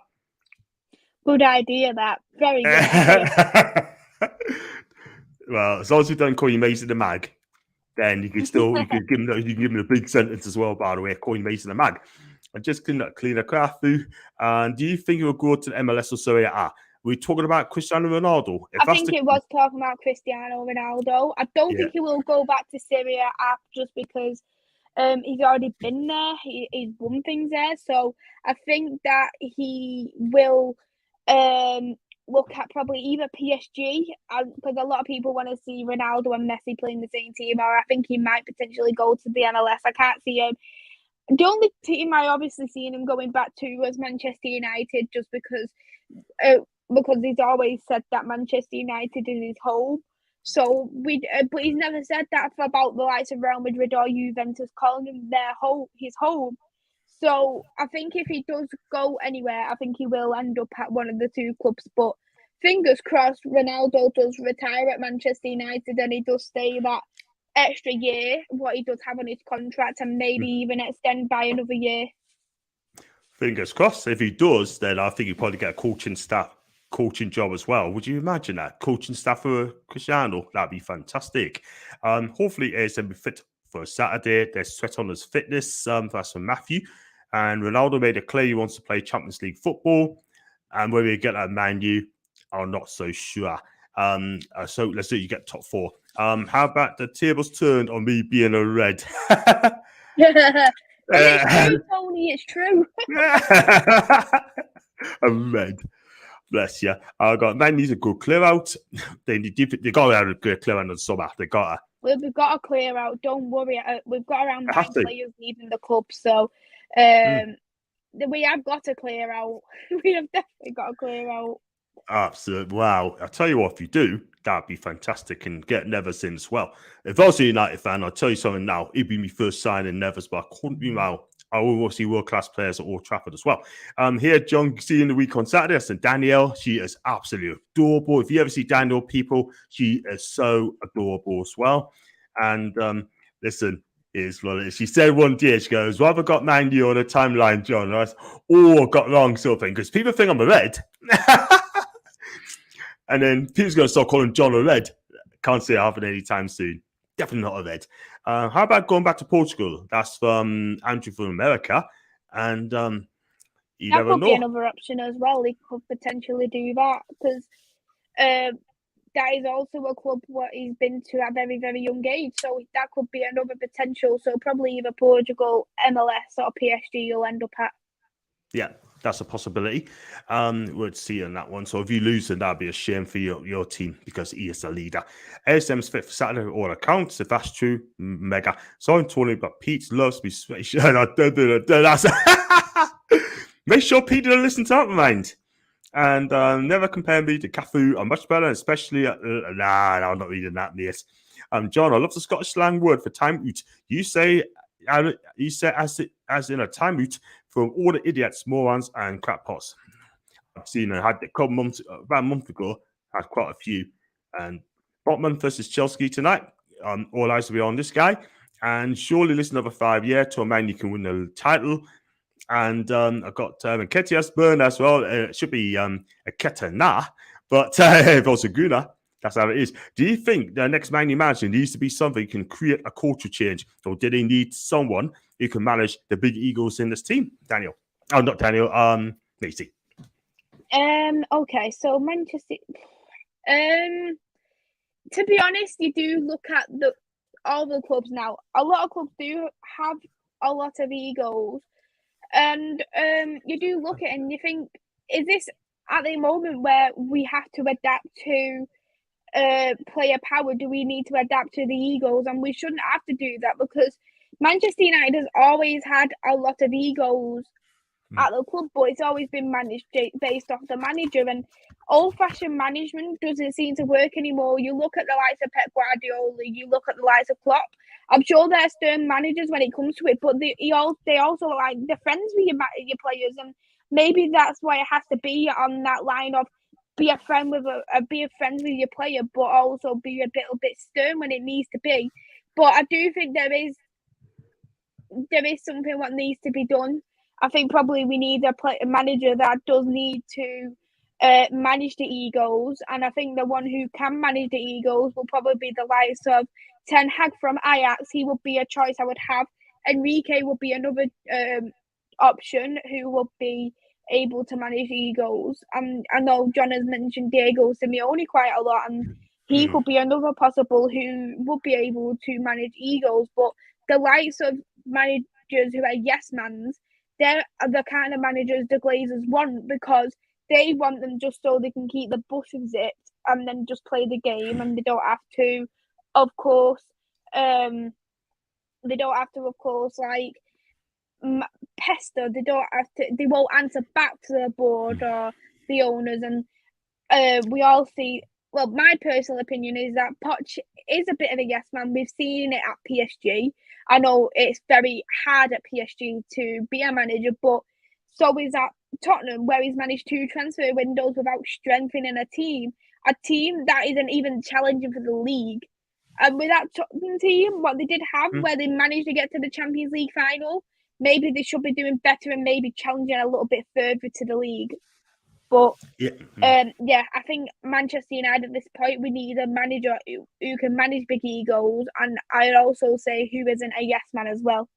Good idea, that. Very good idea. Well, as long as you don't call you Maisy the Mag, then you can still you can give him a big sentence as well, by the way, calling Maisy the Mag. And just clean a craft through. And do you think it will go to the MLS or Serie A? We're talking about Cristiano Ronaldo. I think it was talking about Cristiano Ronaldo. I don't think he will go back to Serie A just because he's already been there. He's won things there. So I think that he will look at probably either PSG, because a lot of people want to see Ronaldo and Messi playing the same team, or I think he might potentially go to the MLS. I can't see him. The only team I obviously seen him going back to was Manchester United, just because he's always said that Manchester United is his home. So but he's never said that about the likes of Real Madrid or Juventus, calling him his home. So I think if he does go anywhere, I think he will end up at one of the two clubs. But fingers crossed, Ronaldo does retire at Manchester United and he does stay that extra year, what he does have on his contract, and maybe even extend by another year. Fingers crossed. If he does, then I think he'll probably get a coaching job as well. Would you imagine that? Coaching staff for Cristiano? That'd be fantastic. Hopefully he's going to be fit for Saturday. There's sweat on his fitness. That's from Matthew. And Ronaldo made it clear he wants to play Champions League football. And whether you get that Man U, I'm not so sure. So let's say you get top 4. How about the tables turned on me being a red? It's true, Tony. It's true. A red. Bless you. I got Man needs a good clear out. They got to have a good clear out in the summer. We've got to clear out. Don't worry. We've got around 9 players leaving the club, so we have got to clear out. We have definitely got to clear out. Absolutely. Wow. I'll tell you what, if you do, that'd be fantastic, and get Nevers in as well. If I was a United fan, I'll tell you something now. It'd be my first signing Nevers, but I couldn't be mal. I will see world-class players at Old Trafford as well. Here, John, see you in the week on Saturday. That's Danielle. She is absolutely adorable. If you ever see Danielle, people, she is so adorable as well. And listen, she said one day, she goes, well, I've got Man U on a timeline, John. I was, got wrong sort of thing, because people think I'm a red. And then people's going to start calling John a red. Can't say it happen anytime soon. Definitely not a red. How about going back to Portugal? That's from Andrew from America. And you never know. That could be another option as well. They could potentially do that because that is also a club what he's been to at a very, very young age. So that could be another potential. So probably either Portugal, MLS, or PSG you'll end up at. Yeah, that's a possibility. We'll see on that one. So if you lose, then that'd be a shame for your team because he is the leader. ASM's fifth Saturday all accounts. If that's true, mega. So I'm talking about Pete loves me. Make sure Pete didn't listen to that, mind. And never compare me to Cafu. I'm much better, especially at nah, no, I'm not reading that, mate. John, I love the Scottish slang word for time out. You say as in a time out from all the idiots, morons, and crackpots. I've seen I had a couple months about a month ago, had quite a few. And Botman versus Chelsea tonight. All eyes will be on this guy. And surely listen another 5 years to a man you can win the title. And I've got Nketiah's burn as well. It should be a Ketana, but also Guna. That's how it is. Do you think the next Man U manager needs to be something who can create a culture change, or do they need someone who can manage the big egos in this team? Daniel. Oh, not Daniel. Maisy. Okay, so Manchester. To be honest, you do look at all the clubs now. A lot of clubs do have a lot of egos, and you do look at it and you think, is this at the moment where we have to adapt to player power? Do we need to adapt to the egos? And we shouldn't have to do that because Manchester United has always had a lot of egos at the club, but it's always been managed based off the manager, and old-fashioned management doesn't seem to work anymore. You look at the likes of Pep Guardiola, you look at the likes of Klopp. I'm sure they're stern managers when it comes to it, but they also like they're friends with your players, and maybe that's why it has to be on that line of be a friend with your player, but also be a bit stern when it needs to be. But I do think there is something what needs to be done. I think probably we need a manager that does need to manage the egos, and I think the one who can manage the egos will probably be the likes of Ten Hag from Ajax. He would be a choice I would have. Enrique would be another option who would be able to manage egos. I know John has mentioned Diego Simeone quite a lot, and he could be another possible who would be able to manage egos. But the likes of managers who are yes-mans, they're the kind of managers the Glazers want, because they want them just so they can keep the buses zipped and then just play the game, and they don't have to, of course, like pester. They won't answer back to the board or the owners, and we all see. Well, my personal opinion is that Poch is a bit of a yes man. We've seen it at PSG. I know it's very hard at PSG to be a manager, but so is at Tottenham, where he's managed 2 transfer windows without strengthening a team that isn't even challenging for the league. And with that Tottenham team, what they did have, where they managed to get to the Champions League final, maybe they should be doing better and maybe challenging a little bit further to the league. But I think Manchester United at this point, we need a manager who can manage big egos, and I'd also say who isn't a yes man as well.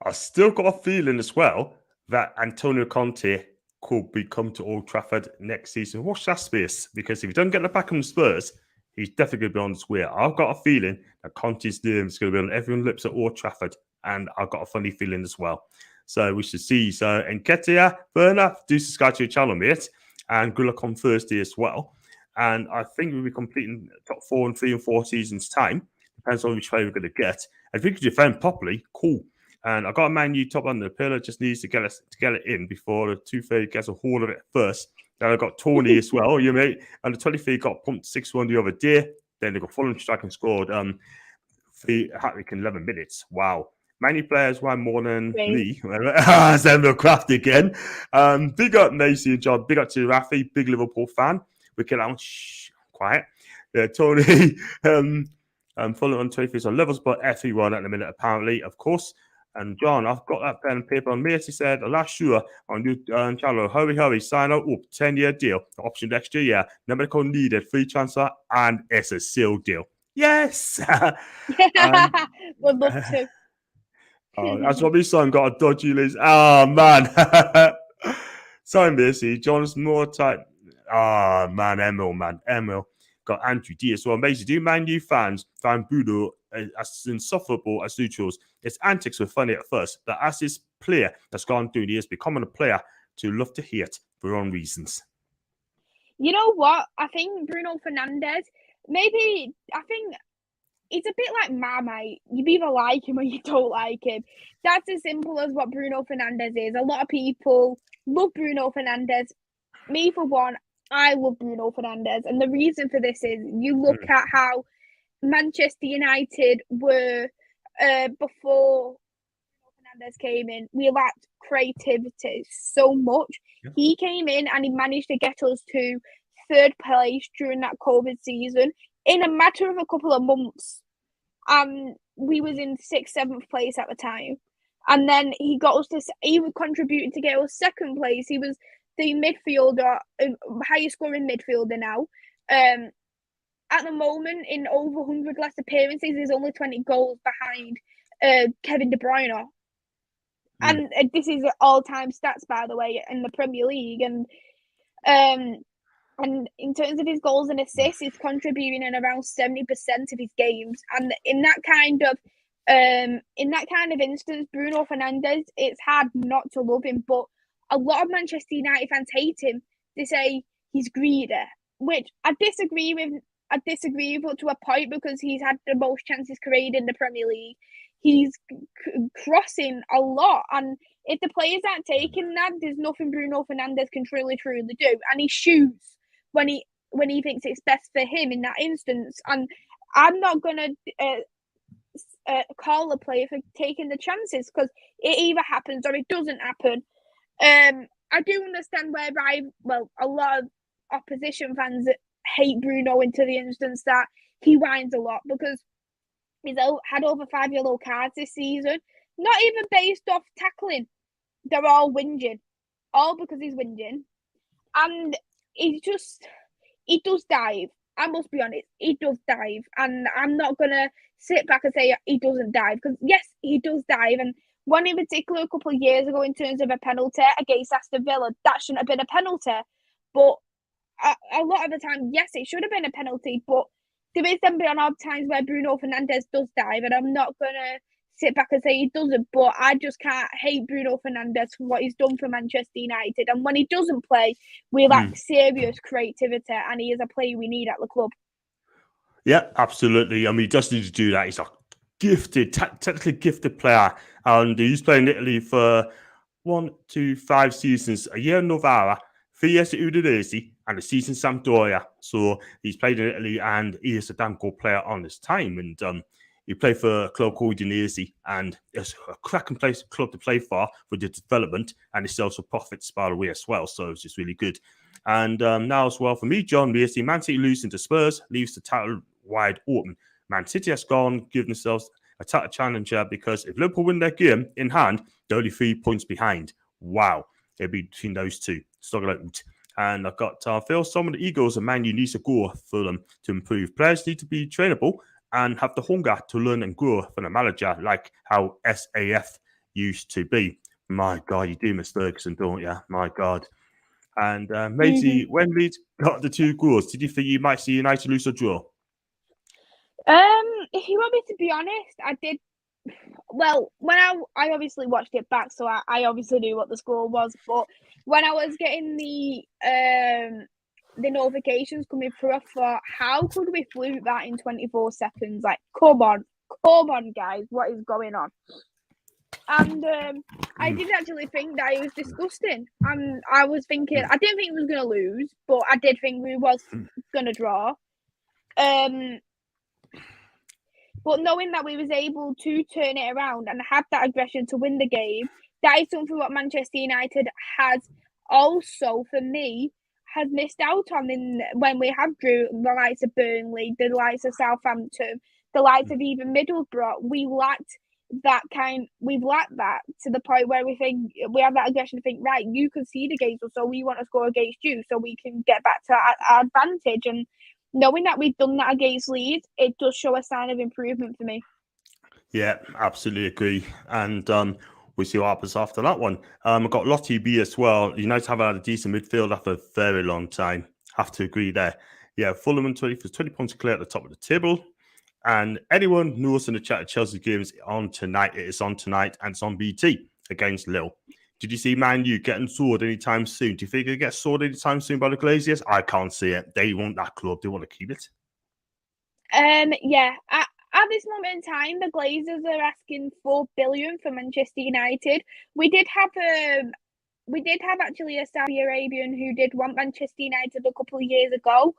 I still got a feeling as well that Antonio Conte could come to Old Trafford next season. Watch that space, because if he doesn't get the back on the Spurs, he's definitely going to be on his way. I've got a feeling that Conte's name is going to be on everyone's lips at Old Trafford, and I've got a funny feeling as well. So we should see. So Nketiah, Werner, do subscribe to your channel, mate. And good luck on Thursday as well. And I think we'll be completing top 4 in 3 and 4 seasons' time. Depends on which player we're going to get. And if we can defend properly, cool. And I got a Man U top on the pillar, just needs to get it in before the 2-3 gets a hold of it first. Then I got Tony as well, you mate. And the 23 got pumped 6-1 the other day. Then they got Fulham striking scored 3 hat-trick in 11 minutes. Wow. Many players won more than me. Samuel Craft again. Big up Maisy and John. Big up to Rafi, big Liverpool fan. We can out. Shh, quiet. Tony. Fulham on 23 on levels, but FE1 at the minute, apparently, of course. And John, I've got that pen and paper on me. As he said, last sure on new channel. Hurry, sign up. 10-year deal. Option next year, yeah. No medical needed. Free transfer, and it's a sealed deal. Yes. Would love to. That's what my son got a dodgy list. Oh, man. Sorry, Maisy. John's more tight. Oh, man. Emil. got Andrew D as well. Maisy, do Man U fans find Bruno as insufferable as neutrals? His antics were funny at first, but as this player that's gone through the years, becoming a player to love to hate for wrong reasons. You know what? I think Bruno Fernandes, I think it's a bit like Marmite. You either like him or you don't like him. That's as simple as what Bruno Fernandes is. A lot of people love Bruno Fernandes. Me, for one, I love Bruno Fernandes. And the reason for this is you look at how Manchester United were before Fernandes came in. We lacked creativity so much. Yeah. He came in and he managed to get us to third place during that COVID season in a matter of a couple of months. We was in 6th, 7th place at the time. And then he was contributing to get us second place. He was the midfielder, highest scoring midfielder now. At the moment, in over 100 less appearances, he's only 20 goals behind Kevin De Bruyne. And this is all-time stats, by the way, in the Premier League. And in terms of his goals and assists, he's contributing in around 70% of his games. And in that kind of instance, Bruno Fernandes, it's hard not to love him. But a lot of Manchester United fans hate him. They say he's greedy, which I disagree with. Up to a point, because he's had the most chances created in the Premier League. He's crossing a lot, and if the players aren't taking that, there's nothing Bruno Fernandes can truly do. And he shoots when he thinks it's best for him in that instance. And I'm not gonna call a player for taking the chances, because it either happens or it doesn't happen. I do understand where a lot of opposition fans hate Bruno into the instance that he whines a lot, because he's had over 5 yellow cards this season, not even based off tackling. They're all whinging, all because he's whinging. And he does dive. I must be honest, he does dive. And I'm not going to sit back and say he doesn't dive, because yes, he does dive. And one in particular a couple of years ago, in terms of a penalty against Aston Villa, that shouldn't have been a penalty. But a lot of the time, yes, it should have been a penalty, but there is them been odd times where Bruno Fernandes does dive, and I'm not going to sit back and say he doesn't, but I just can't hate Bruno Fernandes for what he's done for Manchester United. And when he doesn't play, we lack serious creativity, and he is a player we need at the club. Yeah, absolutely. I mean, he does need to do that. He's a gifted, technically gifted player, and he's playing in Italy for 1 to 5 seasons, a year in Novara, 3 years at Udinese, and a season Sampdoria. So he's played in Italy, and he is a damn good player on his time. And he played for a club called Udinese, and it's a cracking club to play for the development, and it sells for profits by the way as well. So it's just really good. And now as well for me, John, we see Man City losing to Spurs, leaves the title wide open. Man City has gone, given themselves a title challenger, because if Liverpool win their game in hand, they're only 3 points behind. Wow. It'll be between those two. And I've got Phil, some of the Eagles and Man U needs to go for them to improve. Players need to be trainable and have the hunger to learn and grow from a manager, like how SAF used to be. My God, you do miss Ferguson, don't you? My God. And Maisy, when Leeds got the 2 goals, did you think you might see United lose or draw? If you want me to be honest, I did. Well, when I obviously watched it back, so I obviously knew what the score was. But when I was getting the notifications coming through, I thought, how could we fluke that in 24 seconds? Like, come on, guys, what is going on? And I did actually think that it was disgusting. And I was thinking, I didn't think we was going to lose, but I did think we was going to draw. But knowing that we was able to turn it around and have that aggression to win the game, that is something what Manchester United has also, for me, has missed out on when we have drew the likes of Burnley, the likes of Southampton, the likes of even Middlesbrough. We've lacked that to the point where we think we have that aggression to think, right, you concede against us, so we want to score against you so we can get back to our advantage. And knowing that we've done that against Leeds, it does show a sign of improvement for me. Yeah, absolutely agree. And we'll see what happens after that one. I've got Lottie B as well. United haven't had a decent midfielder for a very long time. Have to agree there. Yeah, Fulham and 20 points clear at the top of the table. And anyone knows in the chat, Chelsea games on tonight. It is on tonight, and it's on BT against Lille. Did you see Man U getting sold anytime soon? Do you think it gets sold anytime soon by the Glaziers? I can't see it. They want that club. They want to keep it. Yeah. At this moment in time, the Glazers are asking $4 billion for Manchester United. We did have actually a Saudi Arabian who did want Manchester United a couple of years ago.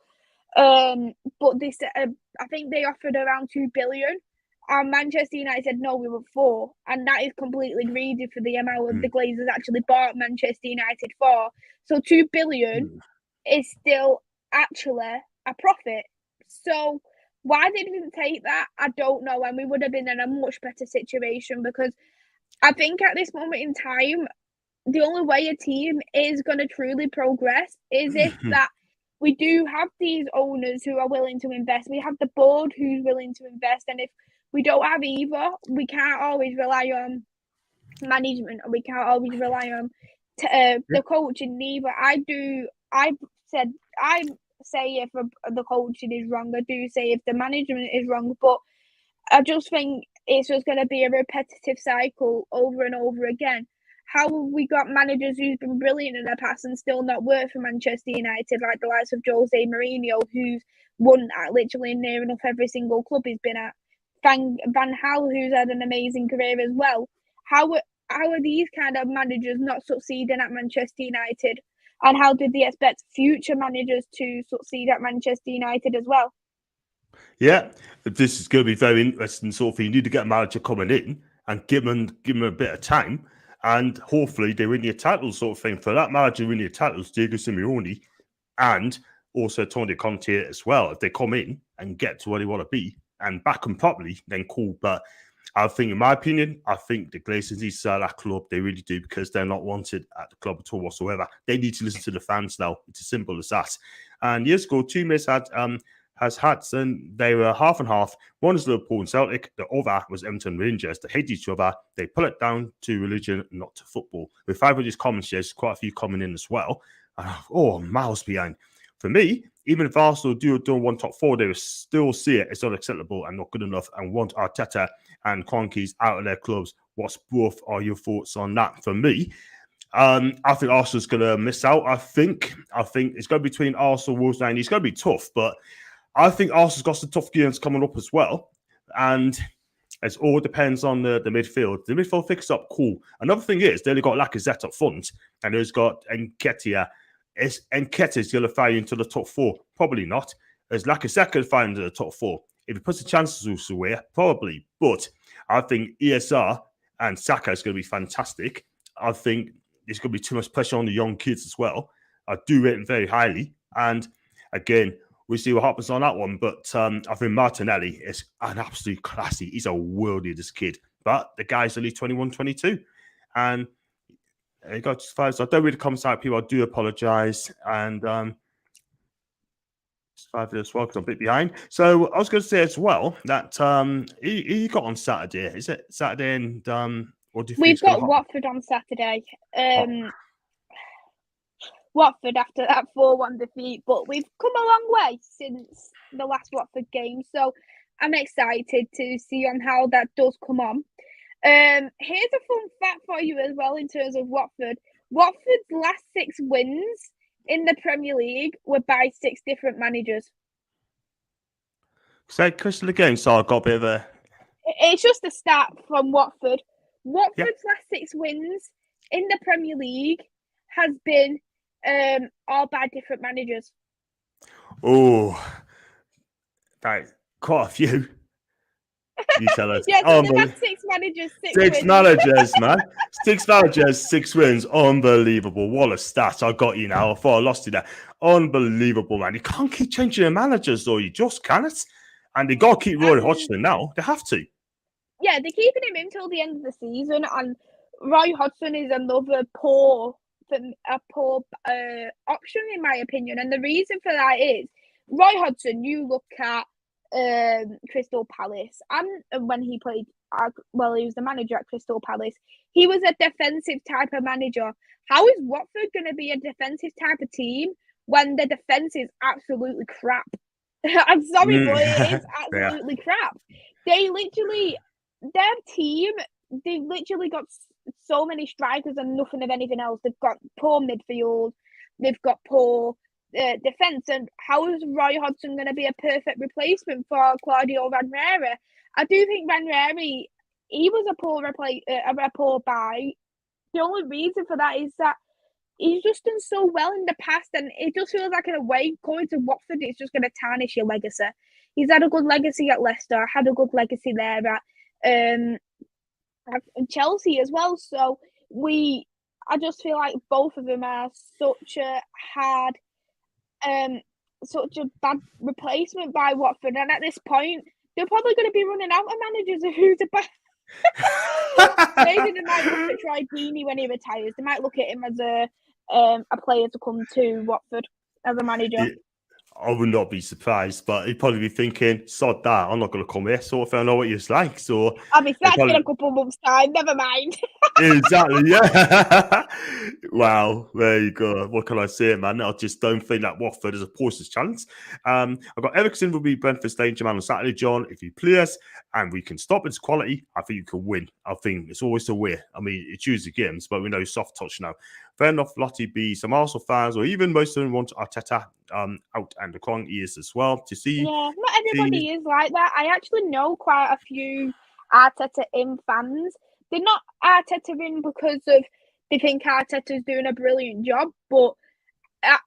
But this, I think they offered around $2 billion. And Manchester United said no, we were $4 billion, and that is completely greedy for the amount of the Glazers actually bought Manchester United for. So $2 billion is still actually a profit. So why they didn't take that, I don't know, and we would have been in a much better situation, because I think at this moment in time, the only way a team is going to truly progress is if that we do have these owners who are willing to invest. We have the board who's willing to invest, and if we don't have either, we can't always rely on management, and we can't always rely on the coaching neither. I say if the coaching is wrong, I do say if the management is wrong, but I just think it's just going to be a repetitive cycle over and over again. How have we got managers who's been brilliant in the past and still not work for Manchester United, like the likes of Jose Mourinho, who's won at literally near enough every single club he's been at, Van Gaal, who's had an amazing career as well. How are these kind of managers not succeeding at Manchester United? And how did they expect future managers to succeed at Manchester United as well? Yeah, this is going to be very interesting. So you need to get a manager coming in and give them a bit of time, and hopefully they win your title, sort of thing. For that manager winning your titles, Diego Simeone and also Tony Conte as well. If they come in and get to where they want to be and back them properly, then cool. But I think, in my opinion, I think the Glazers need to sell that club. They really do, because they're not wanted at the club at all whatsoever. They need to listen to the fans now. It's as simple as that. And years ago, two mates has hats, and they were half and half. One is Liverpool and Celtic, the other was Everton Rangers. They hate each other. They pull it down to religion, not to football. With 500 comments, there's quite a few coming in as well. Miles behind. For me, even if Arsenal don't want top 4, they will still see it as unacceptable and not good enough, and want Arteta and Kroenke's out of their clubs. What's both are your thoughts on that? For me, I think Arsenal's going to miss out. I think it's going to be between Arsenal, Wolves, and it's going to be tough, but I think Arsenal's got some tough games coming up as well. And it all depends on the midfield. The midfield fixed up, cool. Another thing is, they only got Lacazette up front, and there's got Nketiah. Is Nketiah's going to fire into the top 4? Probably not. Is Lacazette going to fire into the top 4? If he puts the chances away, probably. But I think ESR and Saka is going to be fantastic. I think there's going to be too much pressure on the young kids as well. I do rate them very highly. And again, we'll see what happens on that one. But I think Martinelli is an absolute classy. He's a worldie, this kid. But the guy's only 21, 22. And he got 5. So I don't read the comments out, people. I do apologise. And 5 as well, because I'm a bit behind. So I was going to say as well that he got on Saturday. Is it Saturday? And what do you think? We've got Watford on Saturday. Watford after that 4-1 defeat, but we've come a long way since the last Watford game, so I'm excited to see on how that does come on. Here's a fun fact for you as well in terms of Watford. Watford's last 6 wins in the Premier League were by 6 different managers. Say Crystal again, so I got a bit of a... It's just a stat from Watford. Watford's last 6 wins in the Premier League has been all by different managers. Oh, right. Quite a few. You tell us. Yeah, so they've had 6 managers, 6 wins. 6 managers, man. 6 managers, 6 wins. Unbelievable. What a stat. I got you now. I thought I lost you there. Unbelievable, man. You can't keep changing your managers, though. You just can't. And they got to keep Roy Hodgson now. They have to. Yeah, they're keeping him until the end of the season. And Roy Hodgson is another poor option, in my opinion. And the reason for that is Roy Hodgson, you look at Crystal Palace, and when he played, he was the manager at Crystal Palace, he was a defensive type of manager. How is Watford going to be a defensive type of team when the defence is absolutely crap. I'm sorry, but it is absolutely crap. They literally, their team, they've literally got so many strikers and nothing of anything else. They've got poor midfield, they've got poor defence, and how is Roy Hodgson going to be a perfect replacement for Claudio Ranieri? I do think Ranieri, he was a poor buy. The only reason for that is that he's just done so well in the past, and it just feels like in a way going to Watford is just going to tarnish your legacy. He's had a good legacy at Leicester, had a good legacy there at Chelsea as well. So I just feel like both of them are such a bad replacement by Watford, and at this point they're probably going to be running out of managers who's a bad. Maybe they might look at Troy Deeney when he retires. They might look at him as a player to come to Watford as a manager. I would not be surprised, but he'd probably be thinking, sod that, I'm not going to come here, sort of, I know what you're like. So I'll be sacked in a couple of months' time, never mind. Exactly, yeah. Wow, there you go. What can I say, man? I just don't think that Watford is a Porter's chance. I've got Ericsson will be Brentford's danger man on Saturday, John. If you play us and we can stop its quality, I think you can win. I think it's always a way. I mean, it's usually games, but we know soft touch now. Fair enough, Lottie B, some Arsenal fans, or even most of them want Arteta out, and the quality is as well to see. Yeah, not everybody is like that. I actually know quite a few Arteta in fans. They're not Arteta in because of they think Arteta's doing a brilliant job, but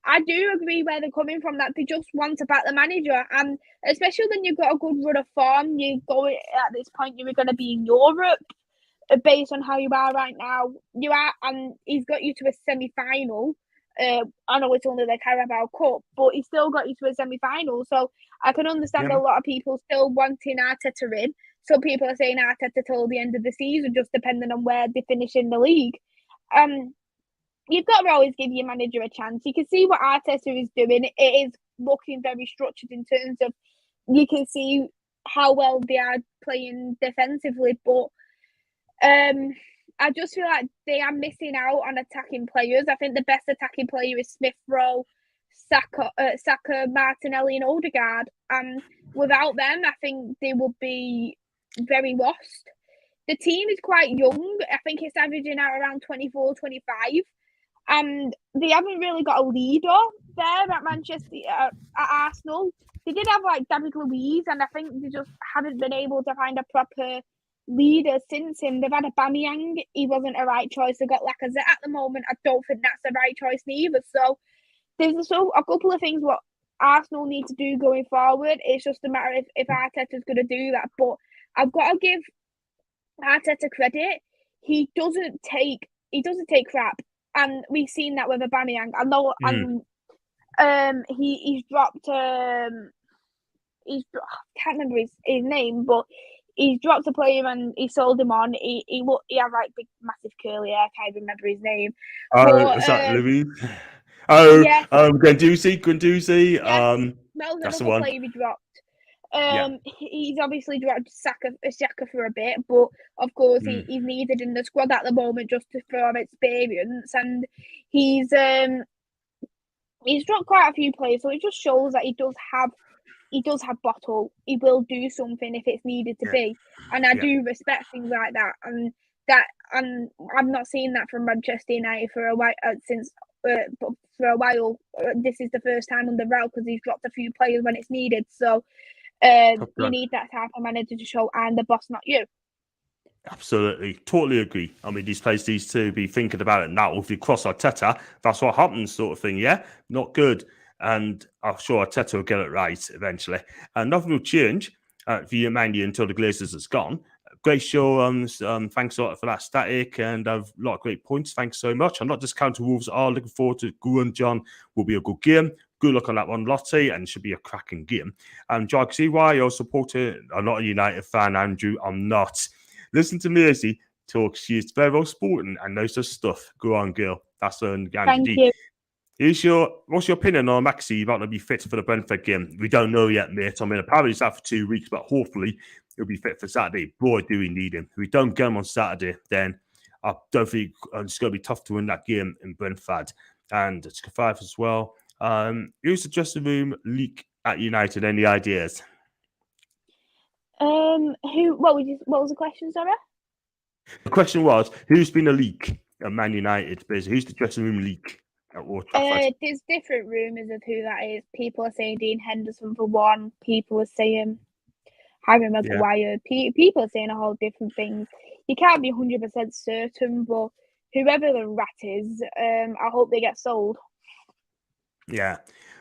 I do agree where they're coming from, that they just want to back the manager, and especially when you've got a good run of form, you go at this point, you're going to be in Europe based on how you are right now. You are, and he's got you to a semi-final. I know it's only the Carabao Cup, but he still got you to a semi-final. So I can understand a lot of people still wanting Arteta in. Some people are saying Arteta till the end of the season, just depending on where they finish in the league. You've got to always give your manager a chance. You can see what Arteta is doing. It is looking very structured in terms of, you can see how well they are playing defensively, but I just feel like they are missing out on attacking players. I think the best attacking player is Smith Rowe, Saka, Martinelli and Odegaard. And without them, I think they will be very lost. The team is quite young. I think it's averaging out around 24, 25. And they haven't really got a leader there at Manchester, at Arsenal. They did have like David Luiz, and I think they just haven't been able to find a proper leader since him. They've had a Aubameyang. He wasn't a right choice. They've got Lacazette at the moment. I don't think that's the right choice neither. So there's a couple of things what Arsenal need to do going forward. It's just a matter if Arteta's going to do that. But I've got to give Arteta credit. He doesn't take crap. And we've seen that with Aubameyang. I know, he's dropped. I can't remember his name, but he's dropped a player and he sold him on. He had like big, massive curly hair. I can't remember his name. Is that Louis? Yeah. Guendouzi. Yes. That's the one. Player he dropped. He's obviously dropped Saka for a bit, but of course he's needed in the squad at the moment just for experience, and he's dropped quite a few players, so it just shows that he does have bottle. He will do something if it's needed to be, and I do respect things like that, and I've not seen that from Manchester United for a while for a while. This is the first time under Ralph because he's dropped a few players when it's needed. So you need that type of manager to show I'm the boss, not you. Absolutely, totally agree. I mean, these players need to be thinking about it now. If you cross Arteta, that's what happens, sort of thing. Yeah, not good. And I'm sure Arteta will get it right eventually. And nothing will change for Mandy until the Glazers is gone. Great show. Thanks a lot for that, Static, and a lot of great points. Thanks so much. I'm not discounting Wolves at all. Looking forward to Gu John. Will be a good game. Good luck on that one, Lottie, and it should be a cracking game. John, I can see why you're supporting. I'm not a United fan, Andrew. I'm not. Listen to Maisy talk. She's very well sporting and knows her stuff. Go on, girl. That's Andrew. Thank you. What's your opinion on Maxi about to be fit for the Brentford game? We don't know yet, mate. I mean, apparently he's out for 2 weeks, but hopefully he'll be fit for Saturday. Boy, do we need him. If we don't get him on Saturday, then I don't think it's going to be tough to win that game in Brentford. And it's 5 as well. Who's the dressing room leak at United? Any ideas? What was the question, sorry? The question was, who's been a leak at Man United? Basically, who's the dressing room leak at Old Trafford? There's different rumours of who that is. People are saying Dean Henderson for one. People are saying Harry Maguire. People are saying a whole different things. You can't be 100% certain, but whoever the rat is, I hope they get sold. Yeah,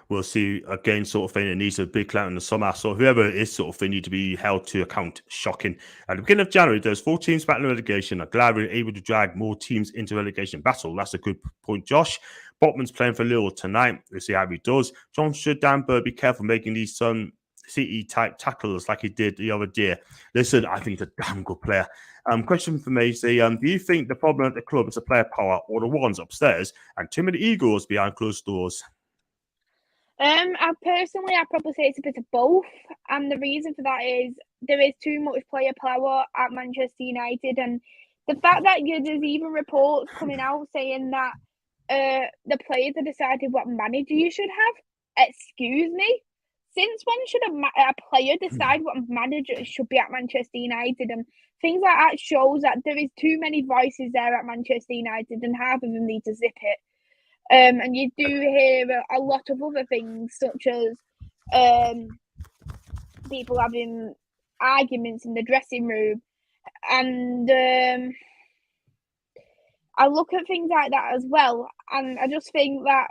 we'll see again, sort of thing. It needs a big clout in the summer. So whoever it is, sort of thing, need to be held to account. Shocking. At the beginning of January, there's 4 teams battling relegation. I'm glad we're able to drag more teams into relegation battle. That's a good point, Josh. Botman's playing for Lille tonight. We'll see how he does. John should be careful making these City type tackles like he did the other day. Listen, I think he's a damn good player. Question for Maisy. Do you think the problem at the club is the player power or the ones upstairs and too many egos behind closed doors? I'd probably say it's a bit of both, and the reason for that is there is too much player power at Manchester United, and the fact that there's even reports coming out saying that the players have decided what manager you should have. Excuse me, since when should a player decide what manager should be at Manchester United? And things like that shows that there is too many voices there at Manchester United, and half of them need to zip it. And you do hear a lot of other things, such as people having arguments in the dressing room. And I look at things like that as well. And I just think that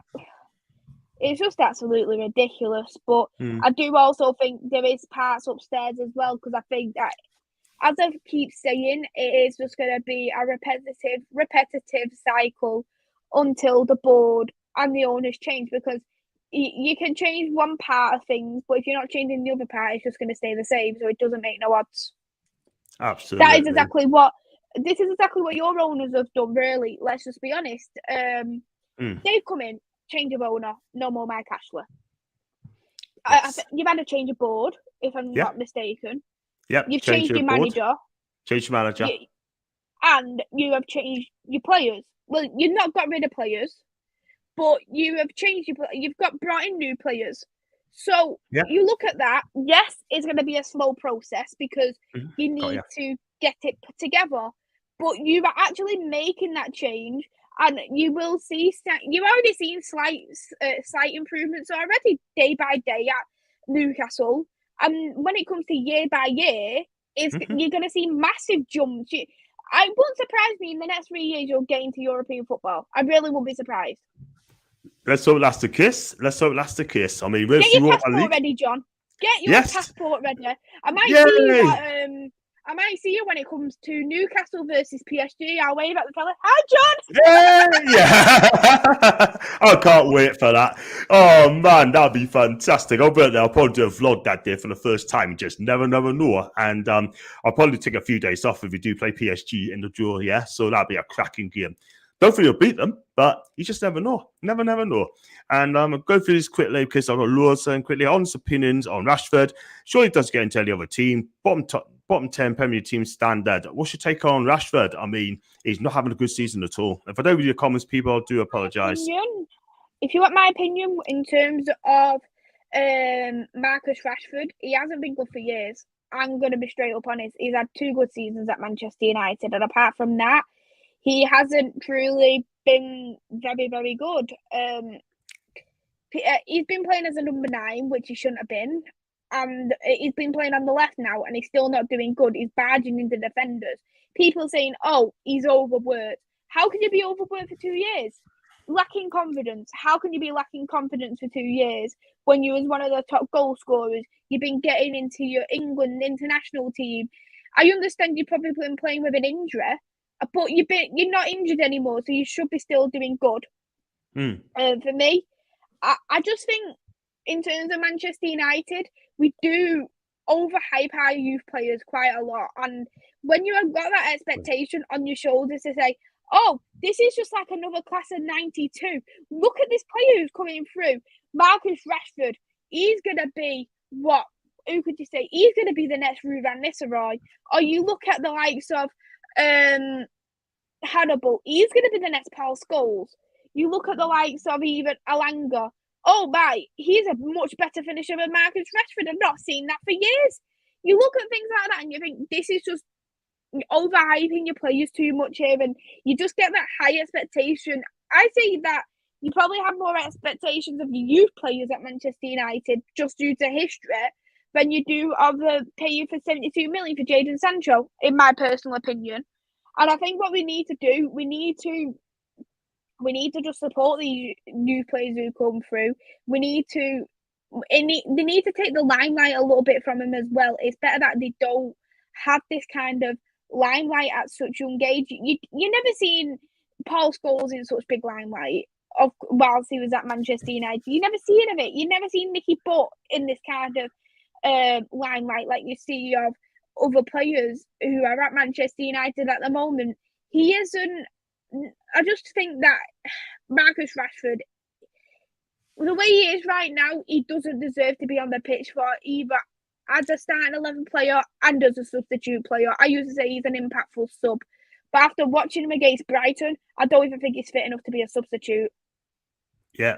it's just absolutely ridiculous. But I do also think there is parts upstairs as well, because I think that, as I keep saying, it is just going to be a repetitive cycle until the board and the owners change, because you can change one part of things, but if you're not changing the other part, it's just going to stay the same, so it doesn't make no odds. Absolutely. This is exactly what your owners have done, really. Let's just be honest. They've come in, change of owner, no more Mike Ashley. Yes. You've had a change of board, if I'm not mistaken. Yep. You've changed your manager. Changed your manager. And you have changed your players. Well, you've not got rid of players, but you have changed you've brought in new players. So you look at that. Yes, it's going to be a slow process because you need to get it put together. But you are actually making that change, and you will see. You've already seen slight improvements already, day by day at Newcastle. And when it comes to year by year, you're going to see massive jumps. I won't surprise me in the next 3 years you'll get into European football. I really won't be surprised. Let's hope that's the case. I mean, get your passport ready, John. Get your passport ready. I might see you when it comes to Newcastle versus PSG. I'll wave at the fella. Hi, John. Yeah. I can't wait for that. Oh man, that'd be fantastic. I'll probably do a vlog that day for the first time. You just never know. And I'll probably take a few days off if we do play PSG in the draw. Yeah, so that'd be a cracking game. Don't think you'll beat them, but you just never know. Never know. And I'll go through this quickly because I've got loads and quickly honest opinions on Rashford. Sure, he does get into any other team. Bottom 10 Premier team standard. What's your take on Rashford? I mean, he's not having a good season at all. If I don't read your comments, people, I do apologise. If you want my opinion in terms of Marcus Rashford, he hasn't been good for years. I'm going to be straight up honest. He's had 2 good seasons at Manchester United, and apart from that, he hasn't truly been very, very good. He's been playing as a number 9, which he shouldn't have been. And he's been playing on the left now, and he's still not doing good. He's barging into defenders. People saying, oh, he's overworked. How can you be overworked for 2 years? Lacking confidence. How can you be lacking confidence for 2 years when you was one of the top goal scorers? You've been getting into your England international team. I understand you've probably been playing with an injury, but you're not injured anymore, so you should be still doing good. For me, I just think in terms of Manchester United, we do overhype our youth players quite a lot. And when you have got that expectation on your shoulders to say, oh, this is just like another class of 92. Look at this player who's coming through. Marcus Rashford. He's going to be what? Who could you say? He's going to be the next Ruud van Nistelrooy. Or you look at the likes of Hannibal. He's going to be the next Paul Scholes. You look at the likes of even Alanga oh my, he's a much better finisher than Marcus Rashford. I've not seen that for years. You look at things like that and you think this is just overhyping your players too much here, and you just get that high expectation. I say that you probably have more expectations of your youth players at Manchester United just due to history than you do of paying for 72 million for Jadon Sancho, in my personal opinion. And I think what we need to do, we need to just support these new players who come through. They need to take the limelight a little bit from them as well. It's better that they don't have this kind of limelight at such young age. You never seen Paul Scholes in such big limelight whilst he was at Manchester United. You never seen of it. You never seen Nicky Butt in this kind of limelight like you see of other players who are at Manchester United at the moment. He isn't. I just think that Marcus Rashford, the way he is right now, he doesn't deserve to be on the pitch for either as a starting 11 player and as a substitute player. I used to say he's an impactful sub, but after watching him against Brighton, I don't even think he's fit enough to be a substitute. Yeah.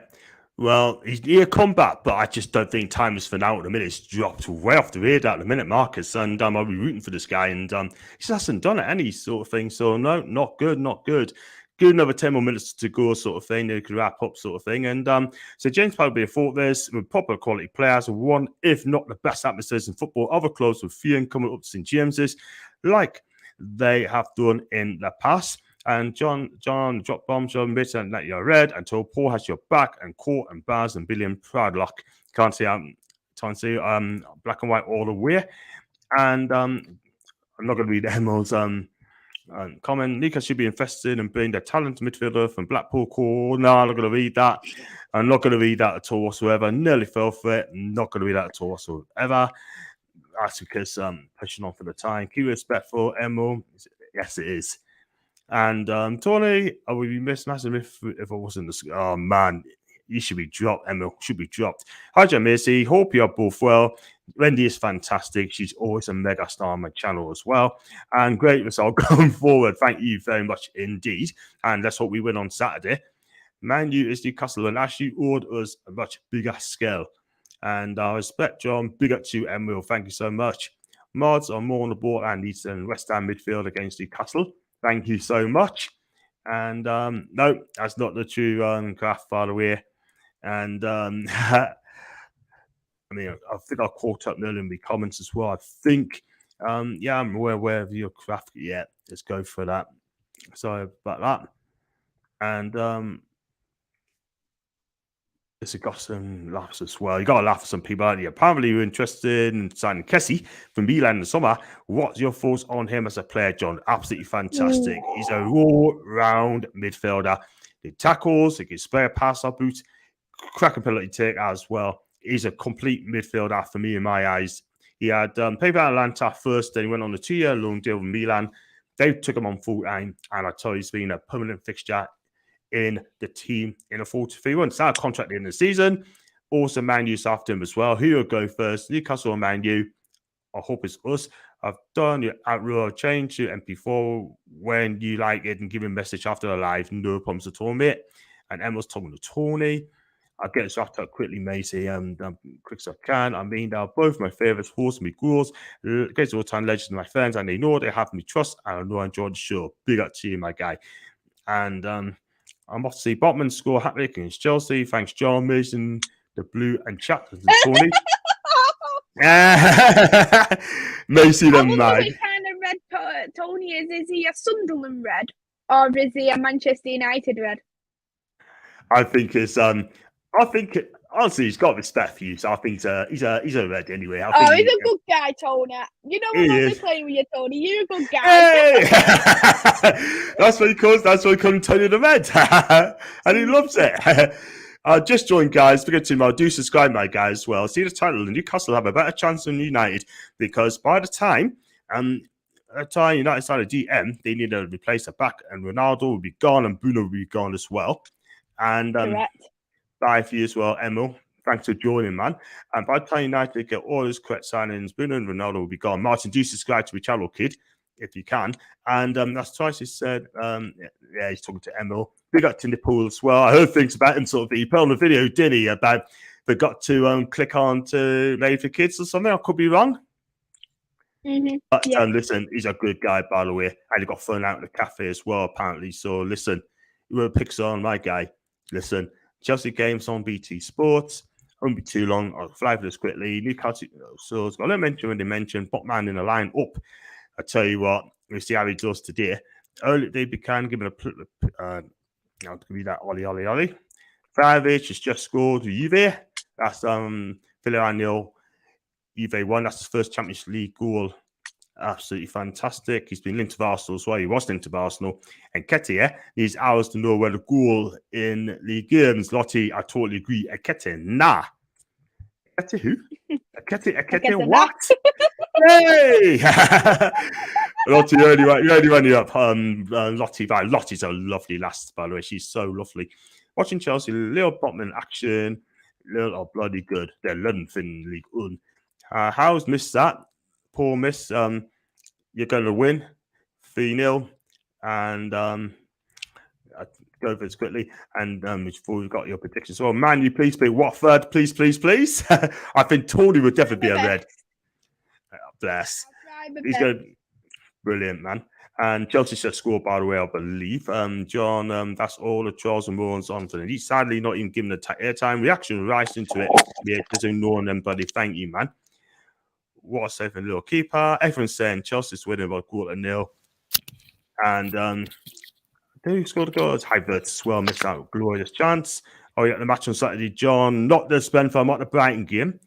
Well, he'll come back, but I just don't think time is for now at the minute. It's dropped way off the radar at the minute, Marcus, and I'll be rooting for this guy, and he just hasn't done it, any sort of thing. So, no, not good, not good. Good, another 10 more minutes to go, sort of thing. They could wrap up, sort of thing. And so James probably thought this with proper quality players, one, if not the best atmospheres in football. Other clubs with few coming up to St James's, like they have done in the past. And John dropped bombs on Maisy that you're red until Paul has your back and Court and Baz and Billy and Proudlock. Can't see black and white all the way. And I'm not going to read Emil's comment. Newcastle should be invested in being the talented midfielder from Blackpool Core. No, I'm not going to read that. I'm not going to read that at all whatsoever. Nearly fell for it. Not going to read that at all whatsoever. That's because pushing on for the time. Keep respectful, Emil. Yes, it is. And Tony, I would be missed massive if I wasn't. Oh man, you should be dropped. Emil should be dropped. Hi, Maisy. Hope you're both well. Wendy is fantastic. She's always a mega star on my channel as well. And great result going forward. Thank you very much indeed. And let's hope we win on Saturday. Man U is Newcastle and actually owed us a much bigger scale. And I respect John. Big up to you, Emil. Thank you so much. Mods are more on the ball and needs in West Ham midfield against Newcastle. Thank you so much. And no, that's not the true craft, by the way. And I mean, I think I caught up earlier in the comments as well. I think, yeah, I'm aware of your craft. Yeah, let's go for that. Sorry about that. And it's got some laughs as well. You got to laugh at some people, aren't you? Apparently, you're interested in signing Kessie from Milan in the summer. What's your thoughts on him as a player, John? Absolutely fantastic. He's a all-round midfielder. He tackles, he can spare a pass up boot, cracking penalty take as well. He's a complete midfielder for me in my eyes. He had played for Atlanta first, then he went on a 2-year loan deal with Milan. They took him on full time, and I tell you, he's been a permanent fixture in the team in a 4-3-1. It's our contract in the season. Also, Man U after him as well. Who will go first? Newcastle or Man U? I hope it's us. I've done your outroar change to MP4 when you like it and give a message after a live. No problems at all, mate. And Emma's talking to Tony. I'll get this wrapped up quickly, Maisy, quick as I can. I mean, they're both my favourites, horse and me ghouls. Guys, all-time legends, my friends, and they know they have me trust, and I know I enjoy the show. Big up to you, my guy. And I'm off to see Botman score hat-trick against Chelsea. Thanks, John, Mason, the Blue, and Chapters and Tony. Macy the man. What kind of red Tony is? Is he a Sunderland red or is he a Manchester United red? I think it's honestly he's got respect for you, so I think he's a red anyway. He's a good guy, Tony. You know I'm only playing with you, Tony. You're a good guy. Hey! That's what he calls Tony the Red. And he loves it. Just join, guys. Forget to do subscribe, my guys, as well. See the title, and Newcastle have a better chance than United because by the time United started DM, they needed to replace a back, and Ronaldo will be gone, and Bruno will be gone as well. And correct. Bye for you as well, Emil. Thanks for joining, man. And by the time United get all his correct signings, Bruno and Ronaldo will be gone. Martin, do subscribe to my channel, kid. if you can. And that's twice he said, yeah, he's talking to Emil. We got to Nepal as well. I heard things about him sort of. He put on a video, didn't he, about they got to click on to Made for Kids or something. I could be wrong. But listen, he's a good guy, by the way. And he got thrown out of the cafe as well, apparently. So listen, you were picks on my guy. Listen, Chelsea games on BT Sports. Won't be too long. I'll fly for this quickly. Newcastle, so I don't mention when they mentioned Botman in the line up. I tell you what, we'll see how he does today. Early they began giving I'll give you that Ollie. 5H has just scored to Juve. That's Villarreal. Juve won. That's his first Champions League goal. Absolutely fantastic. He's been linked to Arsenal as well. He was linked to Arsenal. And Ketia needs hours to know where the goal in League Games. Lottie, I totally agree. Ketia, nah. Ketia who? Ketia what? Hey! Lottie, you only run you up. Lottie's a lovely lass, by the way. She's so lovely. Watching Chelsea, little Botman action, little bloody good. They're London League One. How's missed that? Poor miss. You're going to win 3-0. And go over this quickly. And before we've got your predictions. So, Man, you please play Watford. Please. I think Tony would definitely be a red. Bless. He's good. Brilliant, man. And Chelsea should score, by the way, I believe. John, that's all the Charles and Morons on for. He's sadly not even given the airtime. Reaction right into it. Yeah, just ignoring them, buddy. Thank you, man. What a safe and little keeper. Everyone's saying Chelsea's winning by 0.25. And who scored a goal? It's Havertz as well. Missed out a glorious chance. Oh, yeah, the match on Saturday, John. Not the Spencer, not the Brighton game.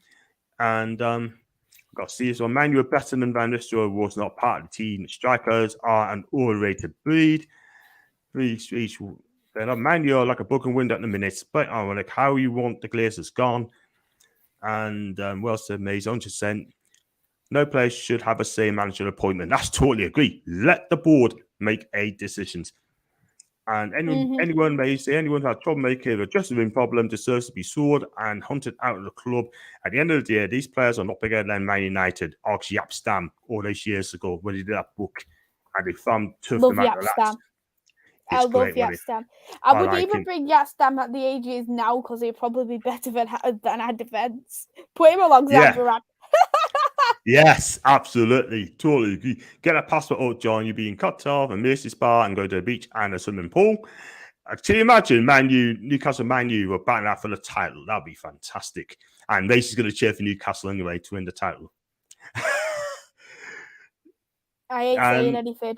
And got to see this one. Man, you were better than Van Nistelrooy was not part of the team. Strikers are an overrated breed. Man, you're like a broken window at the minute. But like how you want the Glazers gone. And well said, Maisy, 100%. No player should have a say in manager appointment. That's totally agree. Let the board make a decisions. And anyone may say anyone who has troublemaker or just a problem deserves to be sought and hunted out of the club. At the end of the day, these players are not bigger than Man United. Ask Jaap Stam all those years ago when he did that book. And they found tough love Jaap Stam. I love Jaap Stam. I would even bring Jaap Stam at the age he is now because he'd probably be better than our defence. Put him alongside Varane. Yes, absolutely. Totally agree. Get a passport out, John. You're being cut off and Maisy Spa and go to the beach and a swimming pool. Can you imagine Newcastle Man U were battling out for the title? That'd be fantastic. And Maisy's going to cheer for Newcastle anyway to win the title. I ain't saying anything.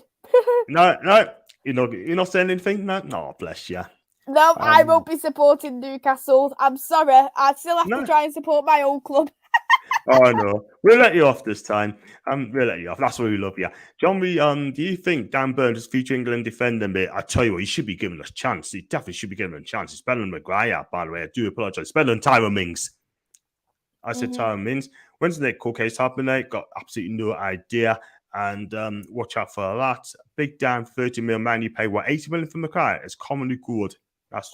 No. You're not saying anything? No, bless you. No, I won't be supporting Newcastle. I'm sorry. I still have to try and support my own club. Oh no, we'll let you off this time. We'll let you off. That's why we love you, John. Do you think Dan Burns is future England defender, mate? I tell you what, he should be given a chance. He definitely should be given a chance. It's better than Maguire, by the way. I do apologise. It's better than Tyrone Mings. I said Tyrone Mings. When's the court case happening? Got absolutely no idea. And watch out for that. Big Dan, 30 million man. You pay what 80 million for Maguire? It's commonly good. That's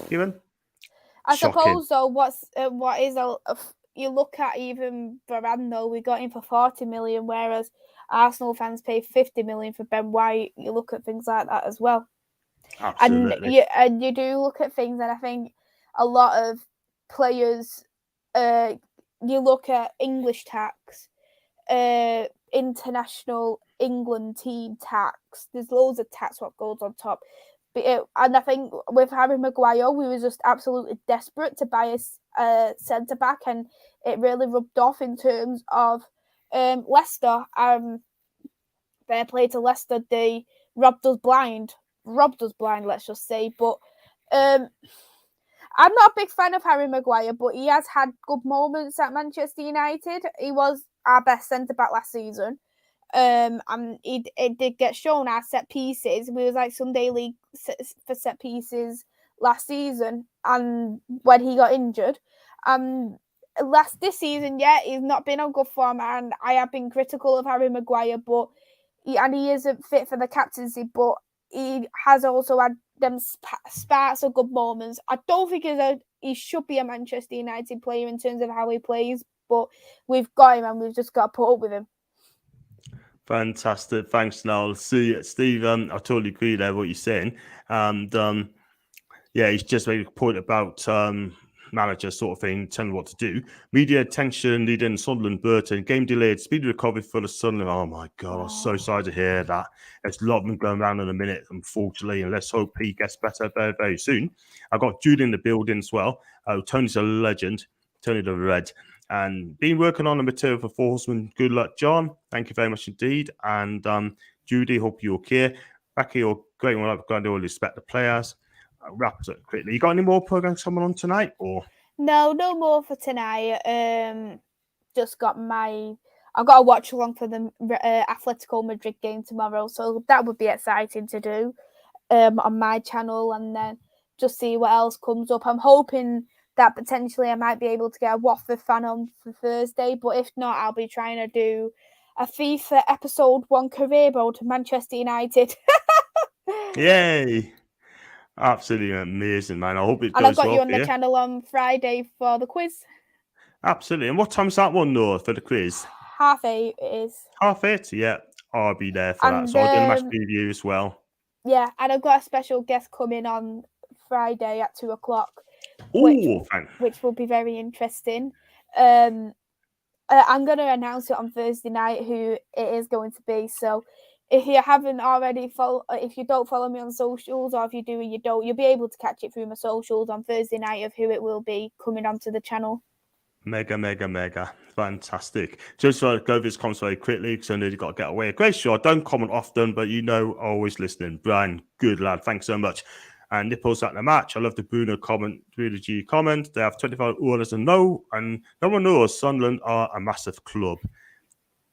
Kieran. I suppose though. What is you look at even Varane though, we got him for 40 million, whereas Arsenal fans pay 50 million for Ben White. You look at things like that as well. Absolutely. And you do look at things, and I think a lot of players, you look at English tax, international England team tax. There's loads of tax what goes on top. And I think with Harry Maguire, we were just absolutely desperate to buy a centre back, and it really rubbed off in terms of Leicester. Fair play to Leicester, they robbed us blind, let's just say. But I'm not a big fan of Harry Maguire, but he has had good moments at Manchester United. He was our best centre back last season. And it did get shown our set pieces. We was like Sunday League for set pieces last season, and when he got injured, this season, he's not been on good form, and I have been critical of Harry Maguire, but he isn't fit for the captaincy, but he has also had them sparks of good moments. I don't think he should be a Manchester United player in terms of how he plays, but we've got him and we've just got to put up with him. Fantastic. Thanks, Noel. See, Steve, I totally agree there what you're saying. And yeah, he's just made a point about manager sort of thing, telling what to do. Media attention leading Sunderland Burton. Game delayed. Speedy recovery for the Sunderland. Oh my God, I'm so sorry to hear that. There's a lot of them going around in a minute, unfortunately, and let's hope he gets better very, very soon. I've got Jude in the building as well. Tony's a legend. Tony the Red. And been working on the material for Forsman. Good luck, John. Thank you very much indeed. And Judy, hope you're okay. Becky, you're great. Well, I've got to respect the players. Wrap it up quickly. You got any more programs coming on tonight, or no more for tonight. Just got I've got to watch along for the Atletico Madrid game tomorrow, so that would be exciting to do on my channel, and then just see what else comes up. I'm hoping that potentially I might be able to get a Watford fan on for Thursday, but if not, I'll be trying to do a FIFA episode 1 career mode to Manchester United. Yay! Absolutely amazing, man. I hope it and goes I've got well you on for the channel on Friday for the quiz. Absolutely. And what time's that one, Noah, for the quiz? 8:30 it is. 8:30? Yeah, I'll be there for that. So I'll do a match preview as well. Yeah, and I've got a special guest coming on Friday at 2:00. Which will be very interesting. I'm going to announce it on Thursday night who it is going to be. So if you haven't already if you don't follow me on socials, or if you do and you don't, you'll be able to catch it through my socials on Thursday night of who it will be coming onto the channel. Mega. Fantastic. Just to go over this comments very quickly because I know you've got to get away. Great show. I don't comment often, but always listening. Brian, good lad. Thanks so much. And nipples at the match. I love the Bruno G comment. They have 25 orders and no one knows Sunderland are a massive club.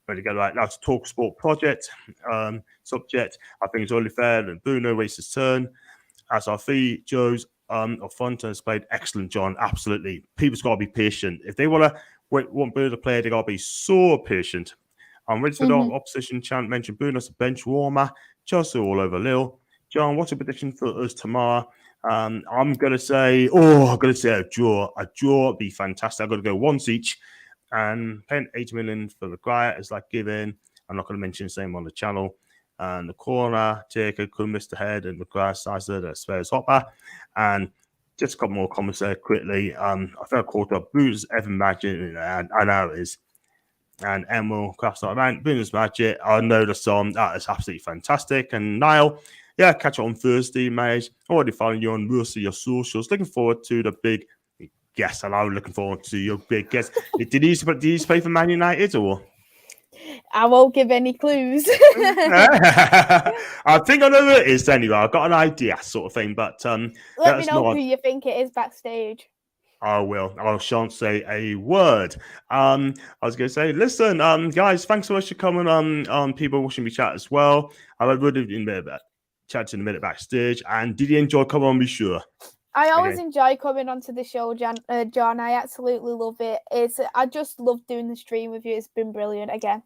Ready to go right now to Talk Sport Project subject. I think it's only fair that Bruno wastes his turn. As our fee, Joe's of Fontaine has played excellent, John. Absolutely. People's got to be patient. If they want Bruno to play, they got to be so patient. I'm ready for the opposition chant. Mentioned Bruno's a bench warmer. Chelsea all over Lille. John, what's a prediction for us tomorrow? I'm going to say a draw. A draw would be fantastic. I've got to go once each. And paying 80 million for Maguire is like giving. I'm not going to mention the same on the channel. And the corner taker could miss the head, and Maguire sized the spares hopper. And just a couple more comments there quickly. I felt caught up. Bruce Evan Magic, and I know it is. And Emerald Crafts around Bruno's Magic. I know the song. That is absolutely fantastic. And Niall, yeah, catch it on Thursday, mate. Already following you on most of your socials. Looking forward to the big guest. And I'm looking forward to your big guest. Did he play for Man United or? I won't give any clues. I think I know who it is anyway. I've got an idea, sort of thing. But let me know who you think it is backstage. I will. I shan't say a word. I was going to say, listen, guys, thanks so much for coming on people watching me chat as well. I would have been chat in a minute backstage. And did you enjoy coming on? Be sure. I always enjoy coming onto the show, John. I absolutely love it. I just love doing the stream with you. It's been brilliant again.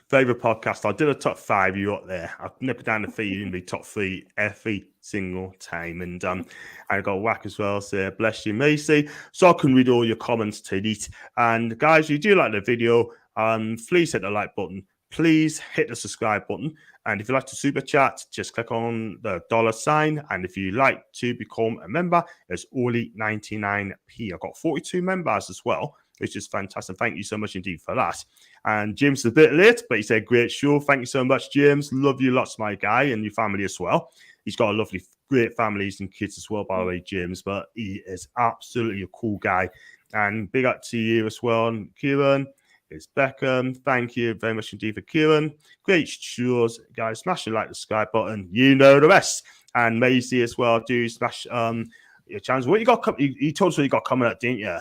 Favorite podcast. I did a top 5. You up there? I've nipped down the feed in the top 3 every single time, and I got whack as well. So bless you, Maisy. So I can read all your comments tonight. And guys, if you do like the video, please hit the like button. Please hit the subscribe button. And if you like to super chat, just click on the $sign. And if you like to become a member, it's only 99p. I've got 42 members as well, which is fantastic. Thank you so much indeed for that. And James is a bit late, but he said, great show. Thank you so much, James. Love you lots, my guy, and your family as well. He's got a lovely, great families and kids as well, by the way, James. But he is absolutely a cool guy. And big up to you as well, and Kieran. It's Beckham. Thank you very much indeed for Kieran. Great shows, guys. Smash the like the subscribe button. You know the rest. And Maisy as well. Do smash your channels. What you got? You told us what you got coming up, didn't you?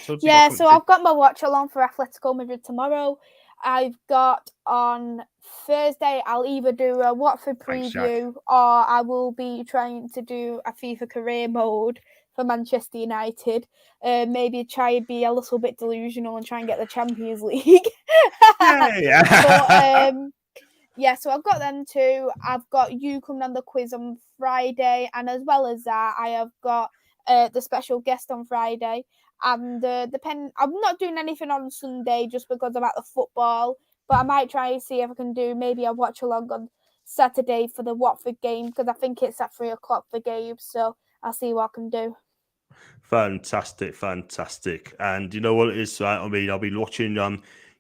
So I've got my watch along for Atletico Madrid tomorrow. I've got on Thursday, I'll either do a Watford preview or I will be trying to do a FIFA career mode for Manchester United. Maybe try and be a little bit delusional and try and get the Champions League. So I've got them two. I've got you coming on the quiz on Friday, and as well as that, I have got the special guest on Friday. And I'm not doing anything on Sunday just because I'm at the football. But I might try and see if I can do maybe a watch along on Saturday for the Watford game, because I think it's at 3 o'clock the game. So I'll see what I can do. Fantastic. And you know what it is, right? I mean, I'll be watching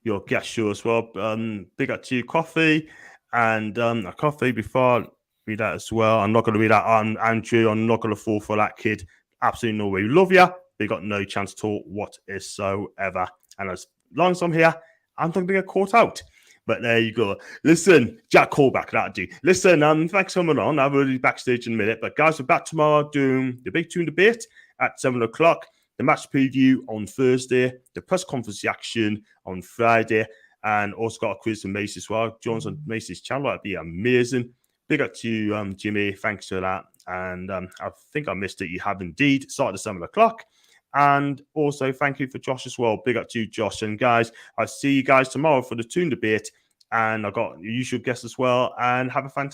your guest show as well. Big up to you, Coffee, and a coffee before I read that as well. I'm not going to read that on Andrew. I'm not going to fall for that kid. Absolutely no way. Love you. They got no chance to talk whatsoever. And as long as I'm here, I'm not going to get caught out. But there you go. Listen, Jack Callback, that'll do. Listen, thanks for coming on. I will be backstage in a minute. But guys, we're back tomorrow doing the big Toon debate at 7 o'clock. The match preview on Thursday. The press conference reaction on Friday. And also got a quiz from Maisy as well. Jones on Maisy's channel. That'd be amazing. Big up to you, Jimmy. Thanks for that. And I think I missed it. You have indeed. Started at 7 o'clock. And also, thank you for Josh as well. Big up to you, Josh. And guys, I'll see you guys tomorrow for the Toon debate. And I've got your usual guest as well. And have a fantastic